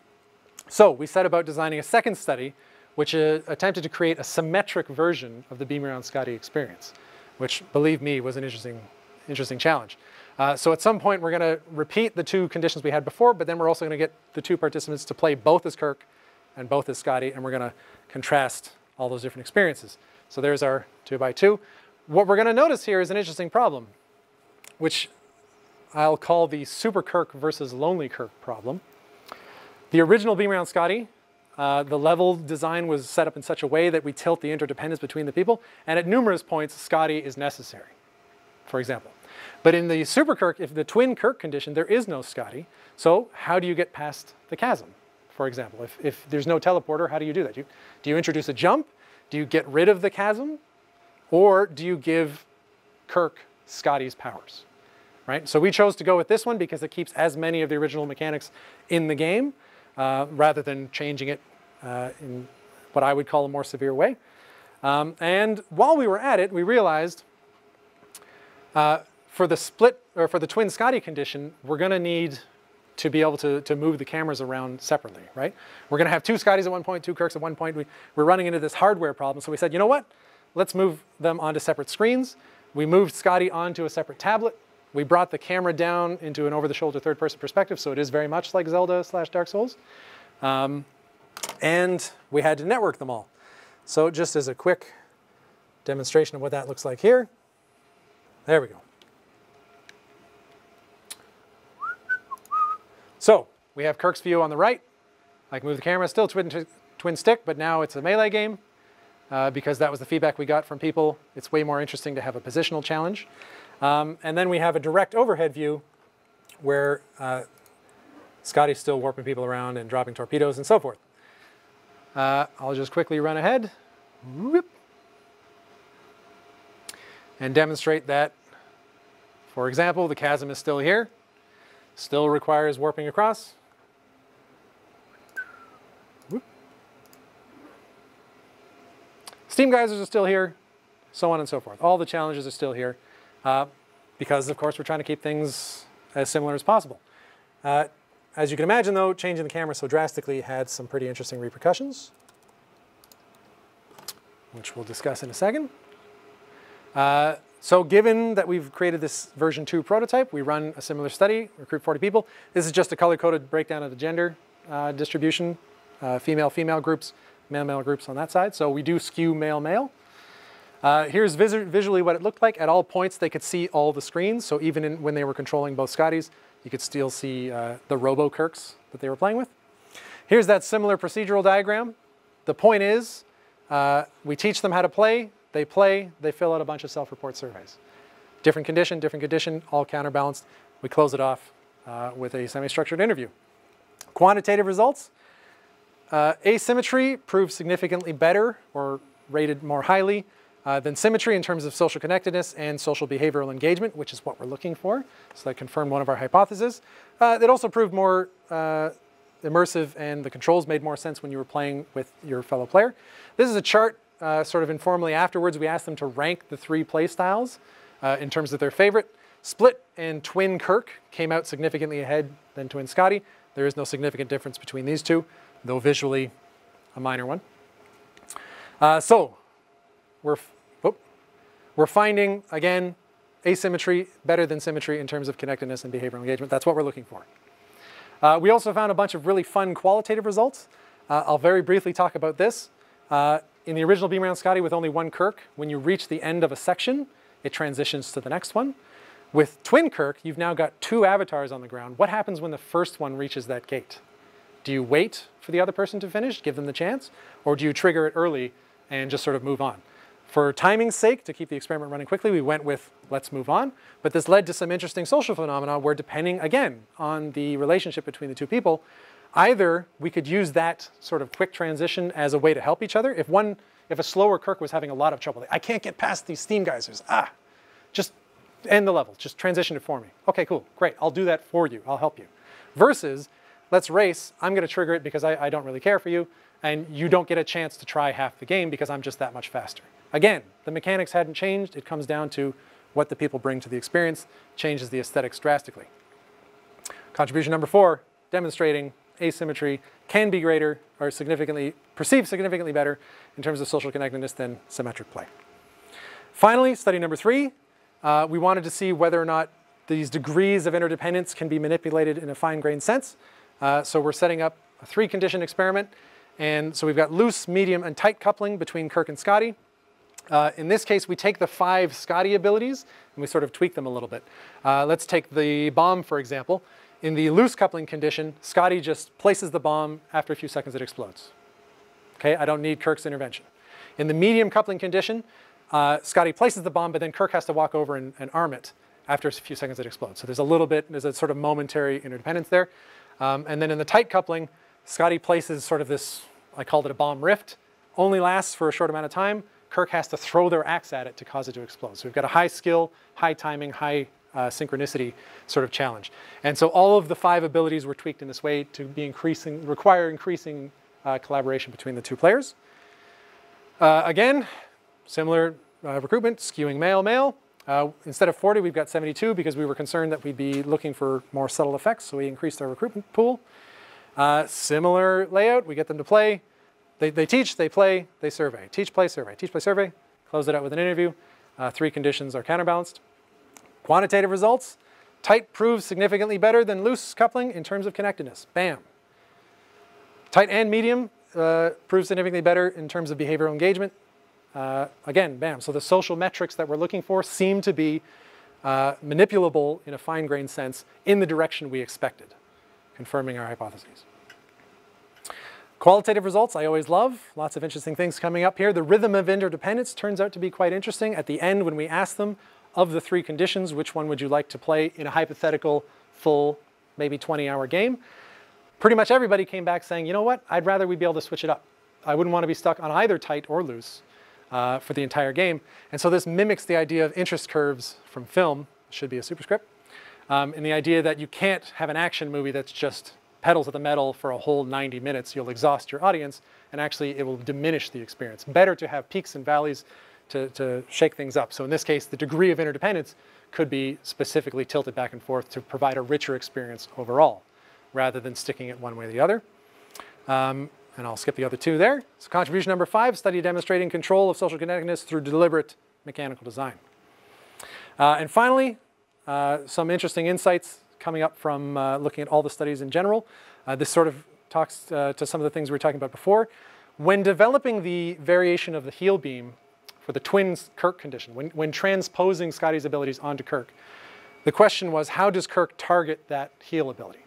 So we set about designing a second study which attempted to create a symmetric version of the Beam Around Scotty experience, which, believe me, was an interesting challenge. So at some point, we're going to repeat the two conditions we had before, but then we're also going to get the two participants to play both as Kirk and both as Scotty, and we're going to contrast all those different experiences. So there's our 2x2. What we're going to notice here is an interesting problem, which I'll call the Super Kirk versus Lonely Kirk problem. The original Beam Around Scotty, the level design was set up in such a way that we tilt the interdependence between the people, and at numerous points, Scotty is necessary, for example. But in the Super Kirk, if the twin Kirk condition, there is no Scotty. So how do you get past the chasm, for example? If there's no teleporter, how do you do that? Do you introduce a jump? Do you get rid of the chasm? Or do you give Kirk Scotty's powers? Right? So we chose to go with this one because it keeps as many of the original mechanics in the game rather than changing it in what I would call a more severe way. And while we were at it, we realized for the split, or for the twin Scotty condition, we're going to need to be able to move the cameras around separately, right? We're going to have two Scotties at one point, two Kirks at one point. We're running into this hardware problem, so we said, you know what? Let's move them onto separate screens. We moved Scotty onto a separate tablet. We brought the camera down into an over-the-shoulder third-person perspective, so it is very much like Zelda/Dark Souls. And we had to network them all. So just as a quick demonstration of what that looks like here, there we go. So we have Kirk's view on the right. I can move the camera, still twin stick, but now it's a melee game because that was the feedback we got from people. It's way more interesting to have a positional challenge. And then we have a direct overhead view where Scotty's still warping people around and dropping torpedoes and so forth. I'll just quickly run ahead and demonstrate that, for example, the chasm is still here, still requires warping across. Steam geysers are still here, so on and so forth. All the challenges are still here because, of course, we're trying to keep things as similar as possible. As you can imagine, though, changing the camera so drastically had some pretty interesting repercussions, which we'll discuss in a second. So given that we've created this version 2 prototype, we run a similar study, recruit 40 people. This is just a color-coded breakdown of the gender distribution, female-female groups, male-male groups on that side. So we do skew male-male. Here's visually what it looked like. At all points, they could see all the screens. So even when they were controlling both Scotties, you could still see the Robo-Kirks that they were playing with. Here's that similar procedural diagram. The point is, we teach them how to play, they fill out a bunch of self-report surveys. Different condition, all counterbalanced. We close it off with a semi-structured interview. Quantitative results. Asymmetry proved significantly better or rated more highly than symmetry in terms of social connectedness and social behavioral engagement, which is what we're looking for. So that confirmed one of our hypotheses. It also proved more immersive, and the controls made more sense when you were playing with your fellow player. This is a chart sort of informally afterwards. We asked them to rank the 3 play styles in terms of their favorite. Split and Twin Kirk came out significantly ahead than Twin Scotty. There is no significant difference between these two, though visually a minor one. So we're finding, again, asymmetry better than symmetry in terms of connectedness and behavioral engagement. That's what we're looking for. We also found a bunch of really fun qualitative results. I'll very briefly talk about this. In the original Beam Around Scotty with only 1 Kirk, when you reach the end of a section, it transitions to the next one. With Twin Kirk, you've now got 2 avatars on the ground. What happens when the first one reaches that gate? Do you wait for the other person to finish, give them the chance, or do you trigger it early and just sort of move on? For timing's sake, to keep the experiment running quickly, we went with let's move on. But this led to some interesting social phenomena where, depending, again, on the relationship between the 2 people, either we could use that sort of quick transition as a way to help each other. If a slower Kirk was having a lot of trouble, I can't get past these steam geysers. Just end the level. Just transition it for me. Okay, cool, great. I'll do that for you. I'll help you. Versus, let's race. I'm going to trigger it because I don't really care for you, and you don't get a chance to try half the game because I'm just that much faster. Again, the mechanics hadn't changed. It comes down to what the people bring to the experience, changes the aesthetics drastically. Contribution number 4, demonstrating asymmetry can be greater or perceived significantly better in terms of social connectedness than symmetric play. Finally, study number 3, we wanted to see whether or not these degrees of interdependence can be manipulated in a fine-grained sense. So we're setting up a 3-condition experiment. And so we've got loose, medium, and tight coupling between Kirk and Scotty. In this case, we take the 5 Scotty abilities and we sort of tweak them a little bit. Let's take the bomb, for example. In the loose coupling condition, Scotty just places the bomb. After a few seconds, it explodes. Okay, I don't need Kirk's intervention. In the medium coupling condition, Scotty places the bomb, but then Kirk has to walk over and arm it. After a few seconds, it explodes. So there's a sort of momentary interdependence there. And then in the tight coupling, Scotty places sort of this, I called it a bomb rift, only lasts for a short amount of time. Kirk has to throw their axe at it to cause it to explode. So we've got a high skill, high timing, high synchronicity sort of challenge. And so all of the 5 abilities were tweaked in this way to be require increasing collaboration between the 2 players. Again, similar recruitment, skewing male-male. Instead of 40, we've got 72 because we were concerned that we'd be looking for more subtle effects, so we increased our recruitment pool. Similar layout, we get them to play. They teach, they play, they survey. Teach, play, survey. Teach, play, survey. Close it out with an interview. 3 conditions are counterbalanced. Quantitative results. Tight proves significantly better than loose coupling in terms of connectedness. Bam. Tight and medium proves significantly better in terms of behavioral engagement. Again, bam. So the social metrics that we're looking for seem to be manipulable in a fine-grained sense in the direction we expected, confirming our hypotheses. Qualitative results, I always love. Lots of interesting things coming up here. The rhythm of interdependence turns out to be quite interesting. At the end, when we ask them, of the 3 conditions, which one would you like to play in a hypothetical, full, maybe 20-hour game? Pretty much everybody came back saying, you know what? I'd rather we'd be able to switch it up. I wouldn't want to be stuck on either tight or loose for the entire game. And so this mimics the idea of interest curves from film. It should be a superscript. And the idea that you can't have an action movie that's just pedal to the metal for a whole 90 minutes. You'll exhaust your audience, and actually it will diminish the experience. Better to have peaks and valleys to shake things up. So in this case, the degree of interdependence could be specifically tilted back and forth to provide a richer experience overall, rather than sticking it one way or the other. And I'll skip the other 2 there. So contribution number 5, study demonstrating control of social connectedness through deliberate mechanical design. And finally, some interesting insights coming up from looking at all the studies in general. This sort of talks to some of the things we were talking about before. When developing the variation of the heel beam for the twins Kirk condition, when transposing Scotty's abilities onto Kirk, the question was, how does Kirk target that heel ability?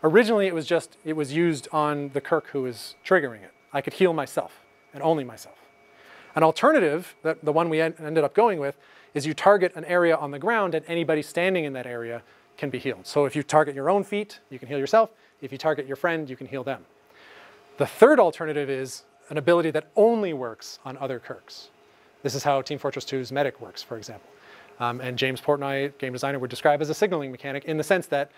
Originally, it was used on the Kirk who was triggering it. I could heal myself, and only myself. An alternative, the one we ended up going with, is you target an area on the ground, and anybody standing in that area can be healed. So if you target your own feet, you can heal yourself. If you target your friend, you can heal them. The third alternative is an ability that only works on other Kirks. This is how Team Fortress 2's medic works, for example. And James Portnoy, game designer, would describe as a signaling mechanic in the sense that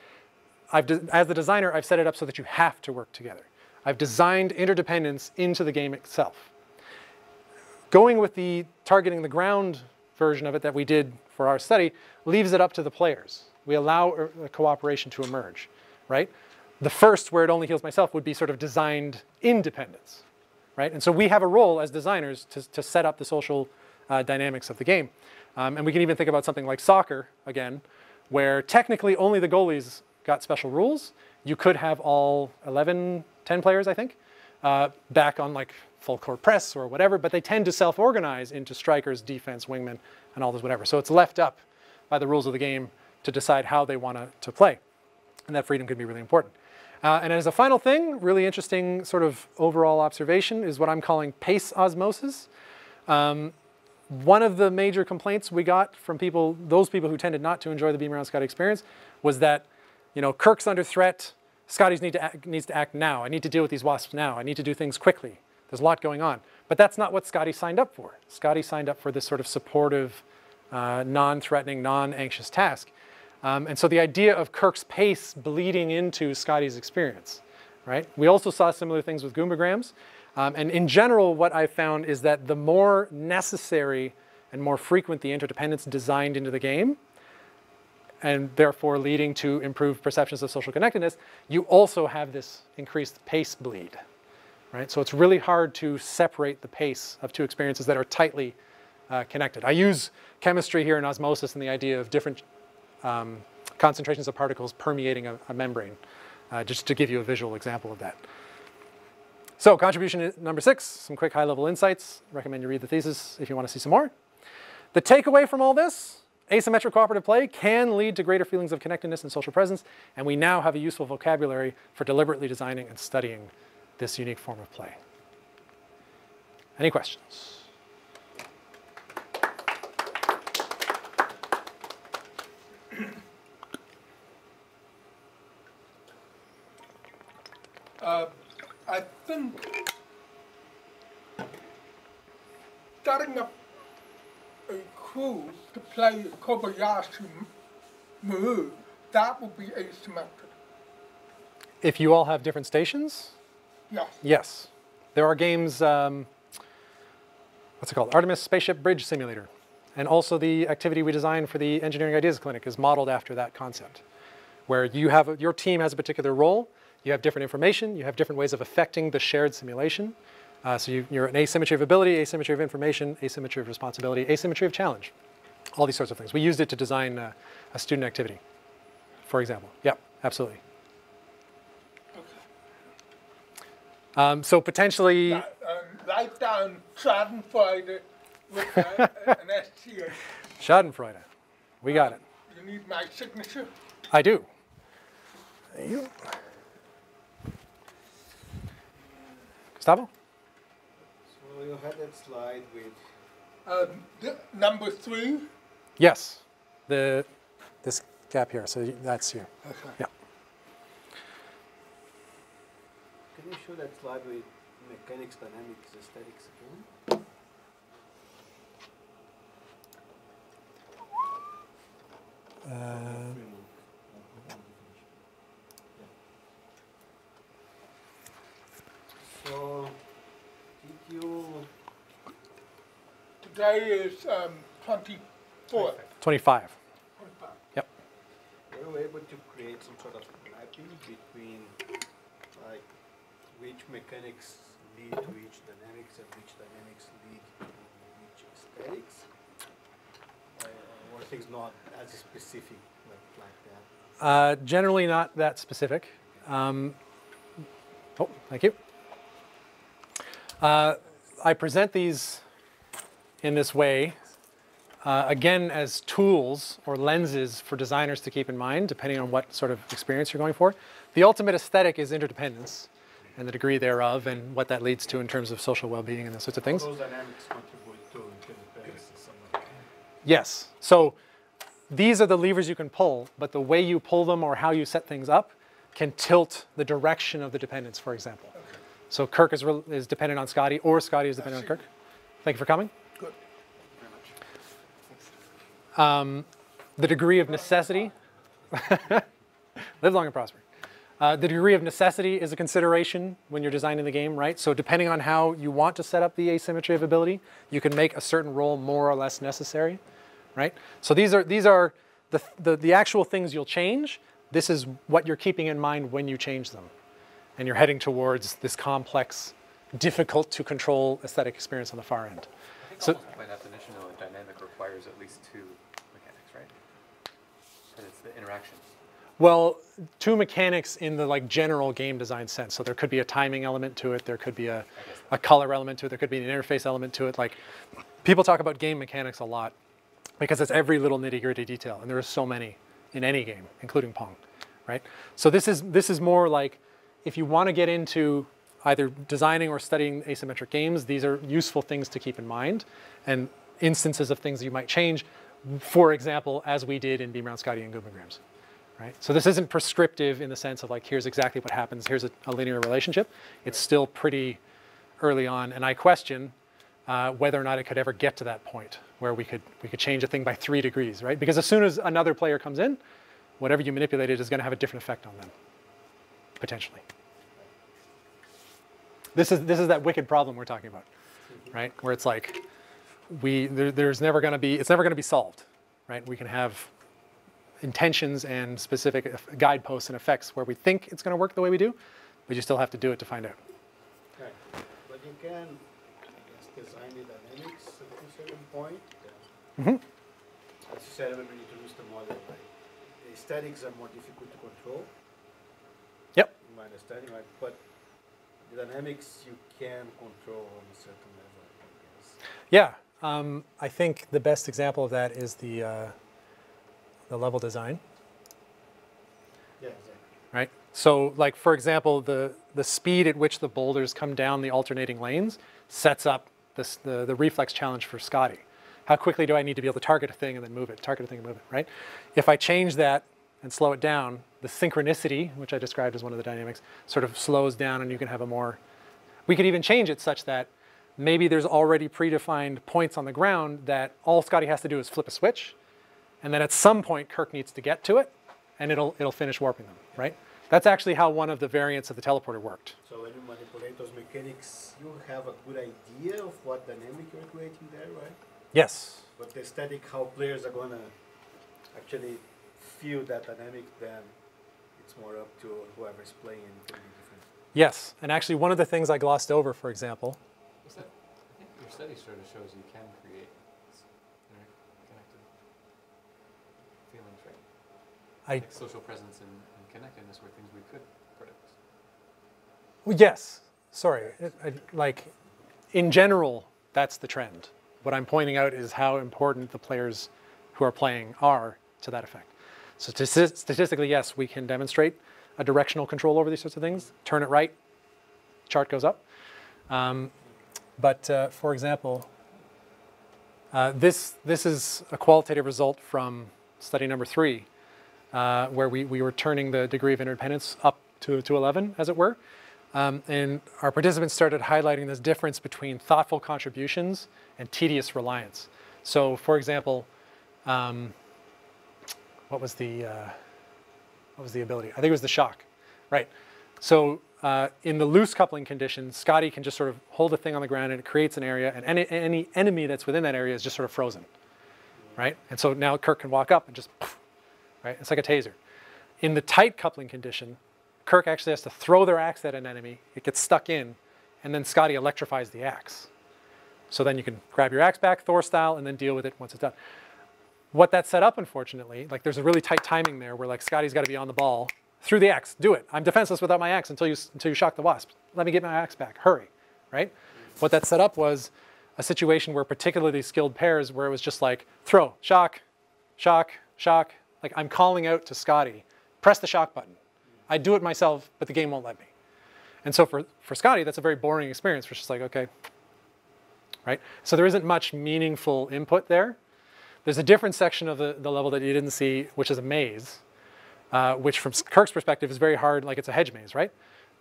as the designer, I've set it up so that you have to work together. I've designed interdependence into the game itself. Going with the targeting the ground version of it that we did for our study leaves it up to the players. We allow cooperation to emerge, right? The first, where it only heals myself, would be sort of designed independence, right? And so we have a role as designers to set up the social dynamics of the game. And we can even think about something like soccer, again, where technically only the goalies got special rules. You could have all 11, 10 players, I think, back on like full court press or whatever, but they tend to self-organize into strikers, defense, wingmen, and all this whatever. So it's left up by the rules of the game to decide how they want to play. And that freedom can be really important. And as a final thing, really interesting sort of overall observation is what I'm calling pace osmosis. One of the major complaints we got from those people who tended not to enjoy the Beam Around Scotty experience was that, you know, Kirk's under threat, Scotty needs to act now. I need to deal with these wasps now. I need to do things quickly. There's a lot going on. But that's not what Scotty signed up for. Scotty signed up for this sort of supportive, non-threatening, non-anxious task. And so the idea of Kirk's pace bleeding into Scotty's experience, right? We also saw similar things with Goombagrams. And in general, what I found is that the more necessary and more frequent the interdependence designed into the game, and therefore leading to improved perceptions of social connectedness, you also have this increased pace bleed, right? So it's really hard to separate the pace of 2 experiences that are tightly connected. I use chemistry here in osmosis and the idea of different concentrations of particles permeating a membrane, just to give you a visual example of that. So contribution number 6, some quick high-level insights. Recommend you read the thesis if you want to see some more. The takeaway from all this, asymmetric cooperative play can lead to greater feelings of connectedness and social presence, and we now have a useful vocabulary for deliberately designing and studying this unique form of play. Any questions? I think starting up a crew to play Kobayashi Maru, that would be asymmetric. If you all have different stations? Yes. Yes. There are games, what's it called? Artemis Spaceship Bridge Simulator. And also the activity we designed for the Engineering Ideas Clinic is modeled after that concept, where you have, your team has a particular role, you have different information, you have different ways of affecting the shared simulation. So you're an asymmetry of ability, asymmetry of information, asymmetry of responsibility, asymmetry of challenge. All these sorts of things. We used it to design a student activity, for example. Yeah, absolutely. So potentially... Write down Schadenfreude with an STH. Schadenfreude. We got it. You need my signature? I do. Thank you. Gustavo? So you had that slide with... Number 3? Yes. This gap here. So that's you. Okay. Yeah. Can you show that slide with mechanics, dynamics, aesthetics again? So, did you... Today is 24th. 25. 25. Yep. were you able to create some sort of mapping between, like, which mechanics lead to which dynamics and which dynamics lead to which aesthetics? Or things not as specific like that? Generally not that specific. Oh, thank you. I present these in this way, again, as tools or lenses for designers to keep in mind, depending on what sort of experience you're going for. The ultimate aesthetic is interdependence and the degree thereof and what that leads to in terms of social well-being and those sorts of things. Those dynamics contribute to interdependence in some way. Yes. So these are the levers you can pull, but the way you pull them or how you set things up can tilt the direction of the dependence, for example. Okay. So Kirk is dependent on Scotty, or Scotty is dependent on Kirk. Thank you for coming. Good. The degree of necessity, live long and prosper. The degree of necessity is a consideration when you're designing the game, right? So depending on how you want to set up the asymmetry of ability, you can make a certain role more or less necessary, right? So these are the actual things you'll change. This is what you're keeping in mind when you change them. And you're heading towards this complex, difficult to control aesthetic experience on the far end. I think So, almost by definition, though, a dynamic requires at least two mechanics, right? Because it's the interaction. well, two mechanics in the general game design sense. So there could be a timing element to it. There could be a color element to it. There could be an interface element to it. Like, people talk about game mechanics a lot because it's every little nitty-gritty detail, and there are so many in any game, including Pong, right? So this is more like, if you want to get into either designing or studying asymmetric games, these are useful things to keep in mind, and instances of things you might change, for example, as we did in Beam Round Scotty and Gubbengrams, right? So this isn't prescriptive in the sense of like, here's exactly what happens, here's a linear relationship. It's still pretty early on, and I question whether or not it could ever get to that point where we could change a thing by 3 degrees, right? Because as soon as another player comes in, whatever you manipulated is going to have a different effect on them, potentially. This is that wicked problem we're talking about, right? Where it's like, it's never going to be solved, right? We can have intentions and specific guideposts and effects where we think it's going to work the way we do, but you still have to do it to find out. Right. But you can, I guess, design the dynamics at a certain point. As you said, when you introduce the model, like statics are more difficult to control. Yep. In my understanding, right? But the dynamics you can control on a certain level, I guess. Yeah. I think the best example of that is the level design. Yeah, exactly. Right? So, like, for example, the speed at which the boulders come down the alternating lanes sets up the reflex challenge for Scotty. How quickly do I need to be able to target a thing and then move it, target a thing and move it, right? If I change that and slow it down, the synchronicity, which I described as one of the dynamics, sort of slows down and you can have a more... We could even change it such that maybe there's already predefined points on the ground that all Scotty has to do is flip a switch, and then at some point Kirk needs to get to it, and it'll finish warping them, right? That's actually how one of the variants of the teleporter worked. So when you manipulate those mechanics, you have a good idea of what dynamic you're creating there, right? Yes. But the static, how players are gonna actually feel that dynamic, then it's more up to whoever's playing and it can be different. Yes, and actually one of the things I glossed over, for example, Was that, I think your study sort of shows you can create connected feelings, right? Like social presence and connectedness were things we could predict. well, yes, sorry, like in general, that's the trend. What I'm pointing out is how important the players who are playing are to that effect. So statistically, yes, we can demonstrate a directional control over these sorts of things. Turn it right, chart goes up. But for example, this is a qualitative result from study number 3, where we were turning the degree of interdependence up to 11, as it were. And our participants started highlighting this difference between thoughtful contributions and tedious reliance. So for example, what was the ability? I think it was the shock, right? So in the loose coupling condition, Scotty can just sort of hold a thing on the ground and it creates an area, and any enemy that's within that area is just sort of frozen, right? And so now Kirk can walk up and just, right? It's like a taser. In the tight coupling condition, Kirk actually has to throw their axe at an enemy, it gets stuck in, and then Scotty electrifies the axe. So then you can grab your axe back, Thor style, and then deal with it once it's done. What that set up, unfortunately, like there's a really tight timing there where like Scotty's got to be on the ball, through the axe, do it. I'm defenseless without my axe until you shock the wasp. Let me get my axe back, hurry, right? What that set up was a situation where particularly skilled pairs where it was just like, throw, shock, shock, shock. Like I'm calling out to Scotty, press the shock button. I do it myself, but the game won't let me. And so for Scotty, that's a very boring experience. We're just like, okay, right? So there isn't much meaningful input there. There's a different section of the level that you didn't see, which is a maze, which from Kirk's perspective is very hard, like it's a hedge maze, right?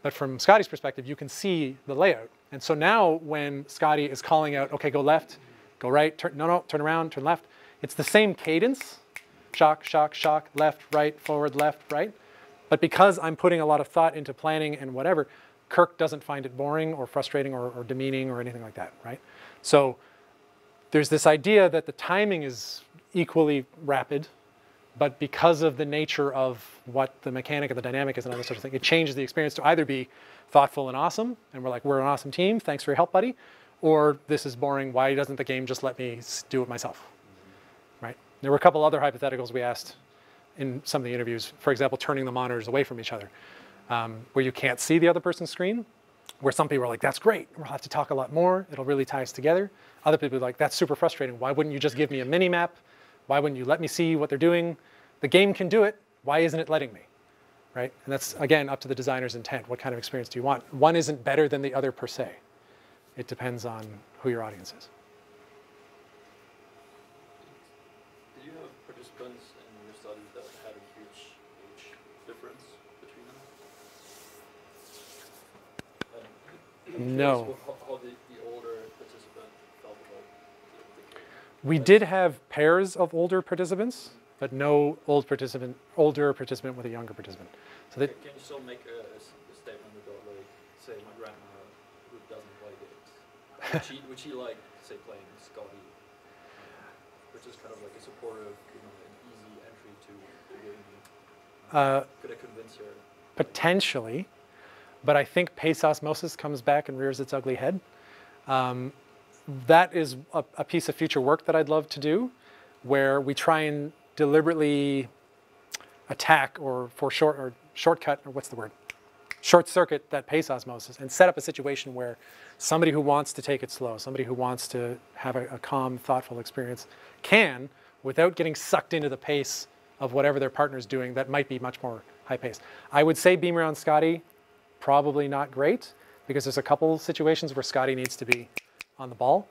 But from Scotty's perspective, you can see the layout. And so now when Scotty is calling out, okay, go left, go right, turn around, turn left, it's the same cadence, shock, shock, shock, left, right, forward, left, right. But because I'm putting a lot of thought into planning and whatever, Kirk doesn't find it boring or frustrating or demeaning or anything like that, right? So there's this idea that the timing is equally rapid, but because of the nature of what the mechanic of the dynamic is and other sorts of things, it changes the experience to either be thoughtful and awesome, and we're like, we're an awesome team, thanks for your help, buddy, or this is boring, why doesn't the game just let me do it myself, right? There were a couple other hypotheticals we asked in some of the interviews, for example, turning the monitors away from each other, where you can't see the other person's screen, where some people are like, that's great, we'll have to talk a lot more, it'll really tie us together. Other people are like, that's super frustrating, why wouldn't you just give me a mini map? Why wouldn't you let me see what they're doing? The game can do it, why isn't it letting me? Right? And that's, again, up to the designer's intent. What kind of experience do you want? One isn't better than the other per se. It depends on who your audience is. Did you have participants in your study that had a huge age difference between them? No. How the older participant felt about the game? We did have pairs of older participants, but no older participant with a younger participant. So that, Can you still make a statement about, like, say, my grandma who doesn't like it? Would she like, say, playing Scotty, which is kind of like a supportive, an easy entry to the game? Could I convince her? potentially, but I think pace osmosis comes back and rears its ugly head. That is a piece of future work that I'd love to do, where we try and deliberately attack or for shortcut, or what's the word? Short circuit that pace osmosis and set up a situation where somebody who wants to take it slow, somebody who wants to have a calm, thoughtful experience can, without getting sucked into the pace of whatever their partner's doing that might be much more high paced. I would say Beamer on Scotty, probably not great, because there's a couple situations where Scotty needs to be on the ball.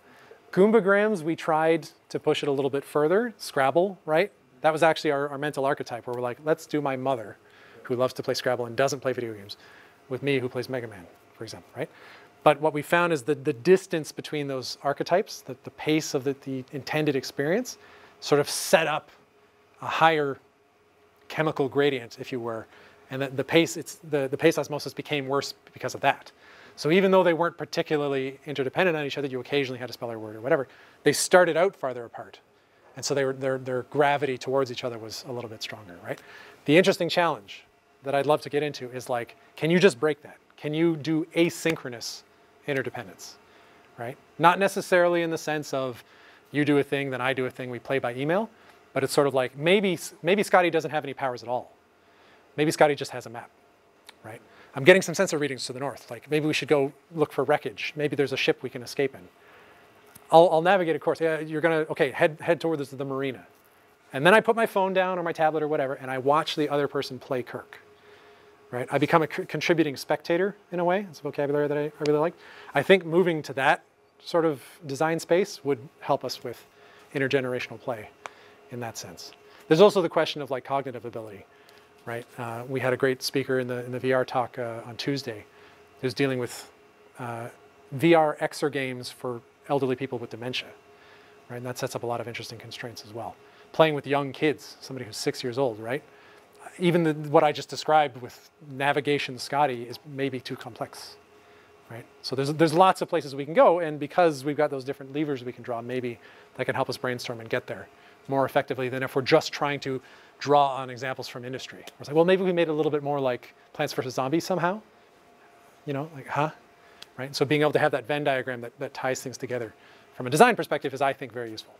Goombagrams, we tried to push it a little bit further. Scrabble, right? That was actually our mental archetype where we're like, let's do my mother, who loves to play Scrabble and doesn't play video games, with me, who plays Mega Man, for example, right? But what we found is that the distance between those archetypes, the pace of the intended experience, sort of set up a higher chemical gradient, if you were, and the pace osmosis became worse because of that. So even though they weren't particularly interdependent on each other, you occasionally had to spell their word or whatever, they started out farther apart. And so their gravity towards each other was a little bit stronger, right? The interesting challenge that I'd love to get into is like, can you just break that? Can you do asynchronous interdependence, right? Not necessarily in the sense of you do a thing, then I do a thing, we play by email, but it's sort of like maybe Scotty doesn't have any powers at all. Maybe Scotty just has a map, right? I'm getting some sensor readings to the north. Like maybe we should go look for wreckage. Maybe there's a ship we can escape in. I'll navigate a course. Yeah, you're gonna, okay, head towards the marina. And then I put my phone down or my tablet or whatever, and I watch the other person play Kirk. Right? I become a contributing spectator in a way. It's a vocabulary that I really like. I think moving to that sort of design space would help us with intergenerational play in that sense. There's also the question of like cognitive ability, right? We had a great speaker in the VR talk on Tuesday who's dealing with VR exergames for elderly people with dementia, right? And that sets up a lot of interesting constraints as well. Playing with young kids, somebody who's 6 years old, right? Even what I just described with navigation Scotty is maybe too complex, right? So there's lots of places we can go, and because we've got those different levers we can draw, maybe that can help us brainstorm and get there more effectively than if we're just trying to draw on examples from industry. It's like, well, maybe we made it a little bit more like Plants vs. Zombies somehow, you know, like, huh? Right? So being able to have that Venn diagram that ties things together from a design perspective is, I think, very useful.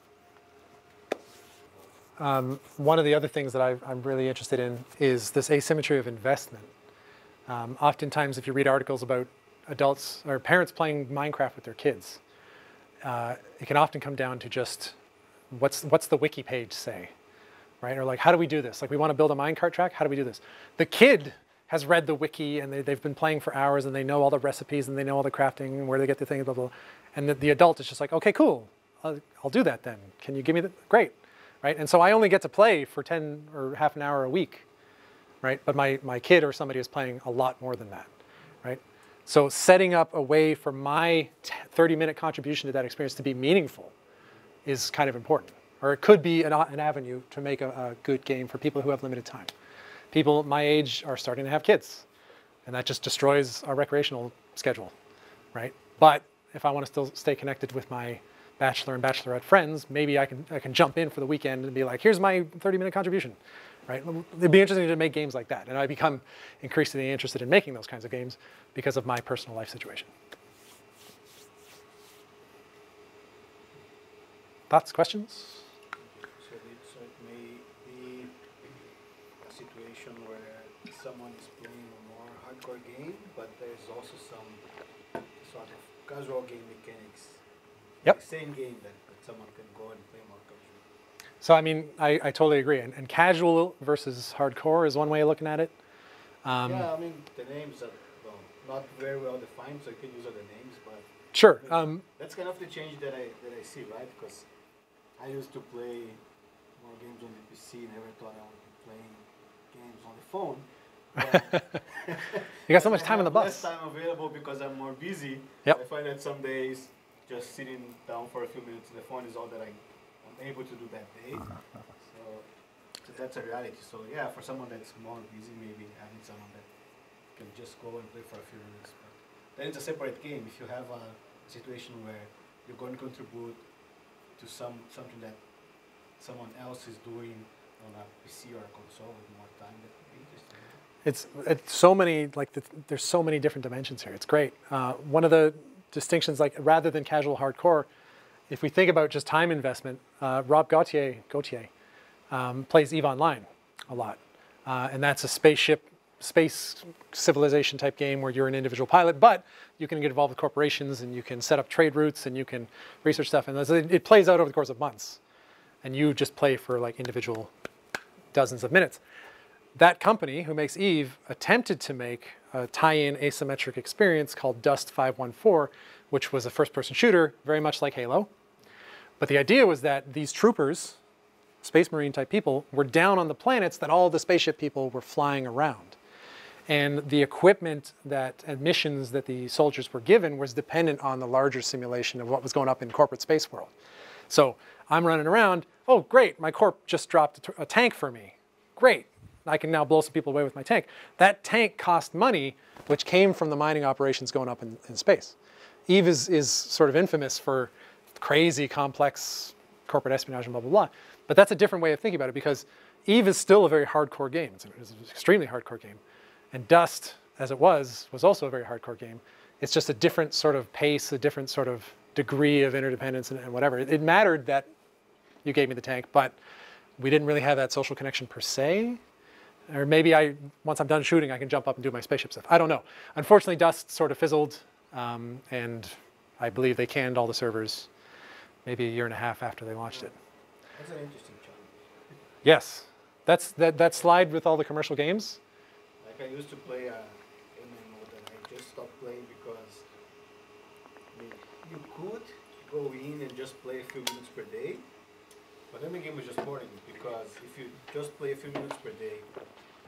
One of the other things that I'm really interested in is this asymmetry of investment. Oftentimes, if you read articles about adults or parents playing Minecraft with their kids, it can often come down to just what's the wiki page say, right? Or like, how do we do this? Like, we want to build a minecart track. How do we do this? The kid has read the wiki and they've been playing for hours and they know all the recipes and they know all the crafting and where they get the thing, blah, blah, blah. And the adult is just like, okay, cool. I'll do that then. Can you give me the, great. Right? And so I only get to play for 10 or half an hour a week, right? But my kid or somebody is playing a lot more than that, right? So setting up a way for my 30-minute contribution to that experience to be meaningful is kind of important. Or it could be an avenue to make a good game for people who have limited time. People my age are starting to have kids, and that just destroys our recreational schedule, right? But if I want to still stay connected with my bachelor and bachelorette friends, maybe I can jump in for the weekend and be like, here's my 30-minute contribution, right? It'd be interesting to make games like that. And I become increasingly interested in making those kinds of games because of my personal life situation. Thoughts, questions? So it may be a situation where someone is playing a more hardcore game, but there's also some sort of casual game mechanics. Yep. Same game that someone can go and play more casual. So I mean, I totally agree. And casual versus hardcore is one way of looking at it. Yeah, I mean, the names are not very well defined, so you can use other names, but Sure. that's kind of the change that I see, right? Because I used to play more games on the PC, never thought I would be playing games on the phone. You got so much time on the Less bus. time available because I'm more busy. Yep. I find that some days just sitting down for a few minutes on the phone is all that I'm able to do that day. So that's a reality. So yeah, for someone that's more busy, maybe having someone that can just go and play for a few minutes. But then it's a separate game. If you have a situation where you're going to contribute to something that someone else is doing on a PC or a console with more time, that would be interesting. It's so many, like there's so many different dimensions here. It's great. One of the distinctions, like rather than casual hardcore, if we think about just time investment, Rob Gautier plays EVE Online a lot. and that's a space civilization type game where you're an individual pilot, but you can get involved with corporations and you can set up trade routes and you can research stuff, and it plays out over the course of months, and you just play for like individual dozens of minutes. That company who makes EVE attempted to make a tie-in asymmetric experience called Dust 514, which was a first-person shooter, very much like Halo. But the idea was that these troopers, Space Marine type people, were down on the planets that all the spaceship people were flying around. And the equipment and missions that the soldiers were given was dependent on the larger simulation of what was going up in corporate space world. So I'm running around, oh great, my corp just dropped a tank for me. Great, I can now blow some people away with my tank. That tank cost money, which came from the mining operations going up in space. EVE is sort of infamous for crazy, complex corporate espionage and blah, blah, blah. But that's a different way of thinking about it, because EVE is still a very hardcore game. It's an extremely hardcore game. And Dust, as it was also a very hardcore game. It's just a different sort of pace, a different sort of degree of interdependence and whatever. It mattered that you gave me the tank, but we didn't really have that social connection per se. Or maybe once I'm done shooting, I can jump up and do my spaceship stuff. I don't know. Unfortunately, Dust sort of fizzled, and I believe they canned all the servers maybe a year and a half after they launched it. That's an interesting challenge. Yes, that slide with all the commercial games. Like I used to play MMO, and I just stopped playing because you could go in and just play a few minutes per day, but then the game was just boring, because if you just play a few minutes per day,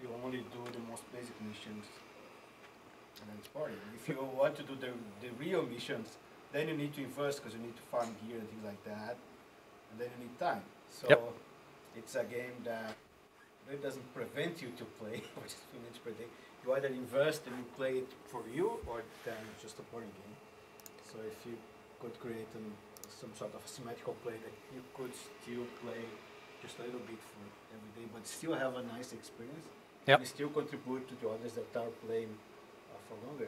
you only do the most basic missions, and then it's boring. If you want to do the real missions, then you need to invest, because you need to farm gear and things like that, and then you need time. So it's a game that it doesn't prevent you to play for just a few minutes per day. You either invest and you play it for you, or then it's just a boring game. So if you could create some sort of symmetrical play that you could still play just a little bit for every day, but still have a nice experience, and still contribute to the others that are playing for longer,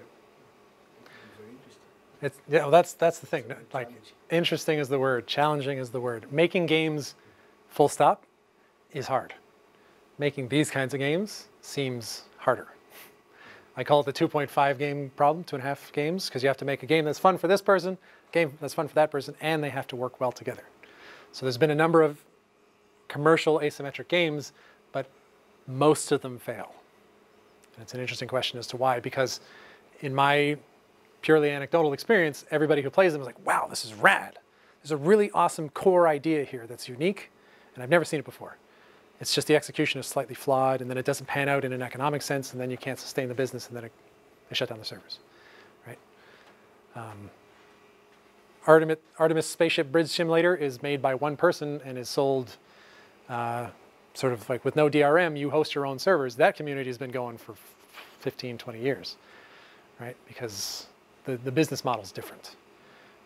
it's very interesting. Well, that's the thing. Like, interesting is the word, challenging is the word. Making games, full stop, is hard. Making these kinds of games seems harder. I call it the 2.5 game problem, 2.5 games, because you have to make a game that's fun for this person, a game that's fun for that person, and they have to work well together. So there's been a number of commercial asymmetric games, but most of them fail. And it's an interesting question as to why, because in my purely anecdotal experience, everybody who plays them is like, wow, this is rad. There's a really awesome core idea here that's unique, and I've never seen it before. It's just the execution is slightly flawed, and then it doesn't pan out in an economic sense, and then you can't sustain the business, and then they shut down the servers, right? Artemis Spaceship Bridge Simulator is made by one person and is sold sort of like with no DRM, you host your own servers. That community has been going for 15, 20 years, right? Because the business model is different,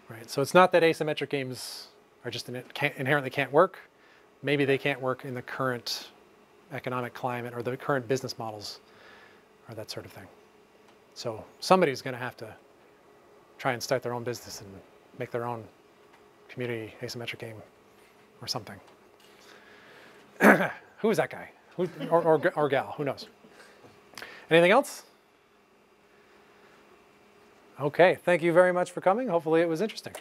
right? So it's not that asymmetric games are just inherently can't work. Maybe they can't work in the current economic climate or the current business models or that sort of thing. So somebody's going to have to try and start their own business and make their own community asymmetric game or something. Who is that guy? Or gal? Who knows? Anything else? Okay, thank you very much for coming. Hopefully it was interesting.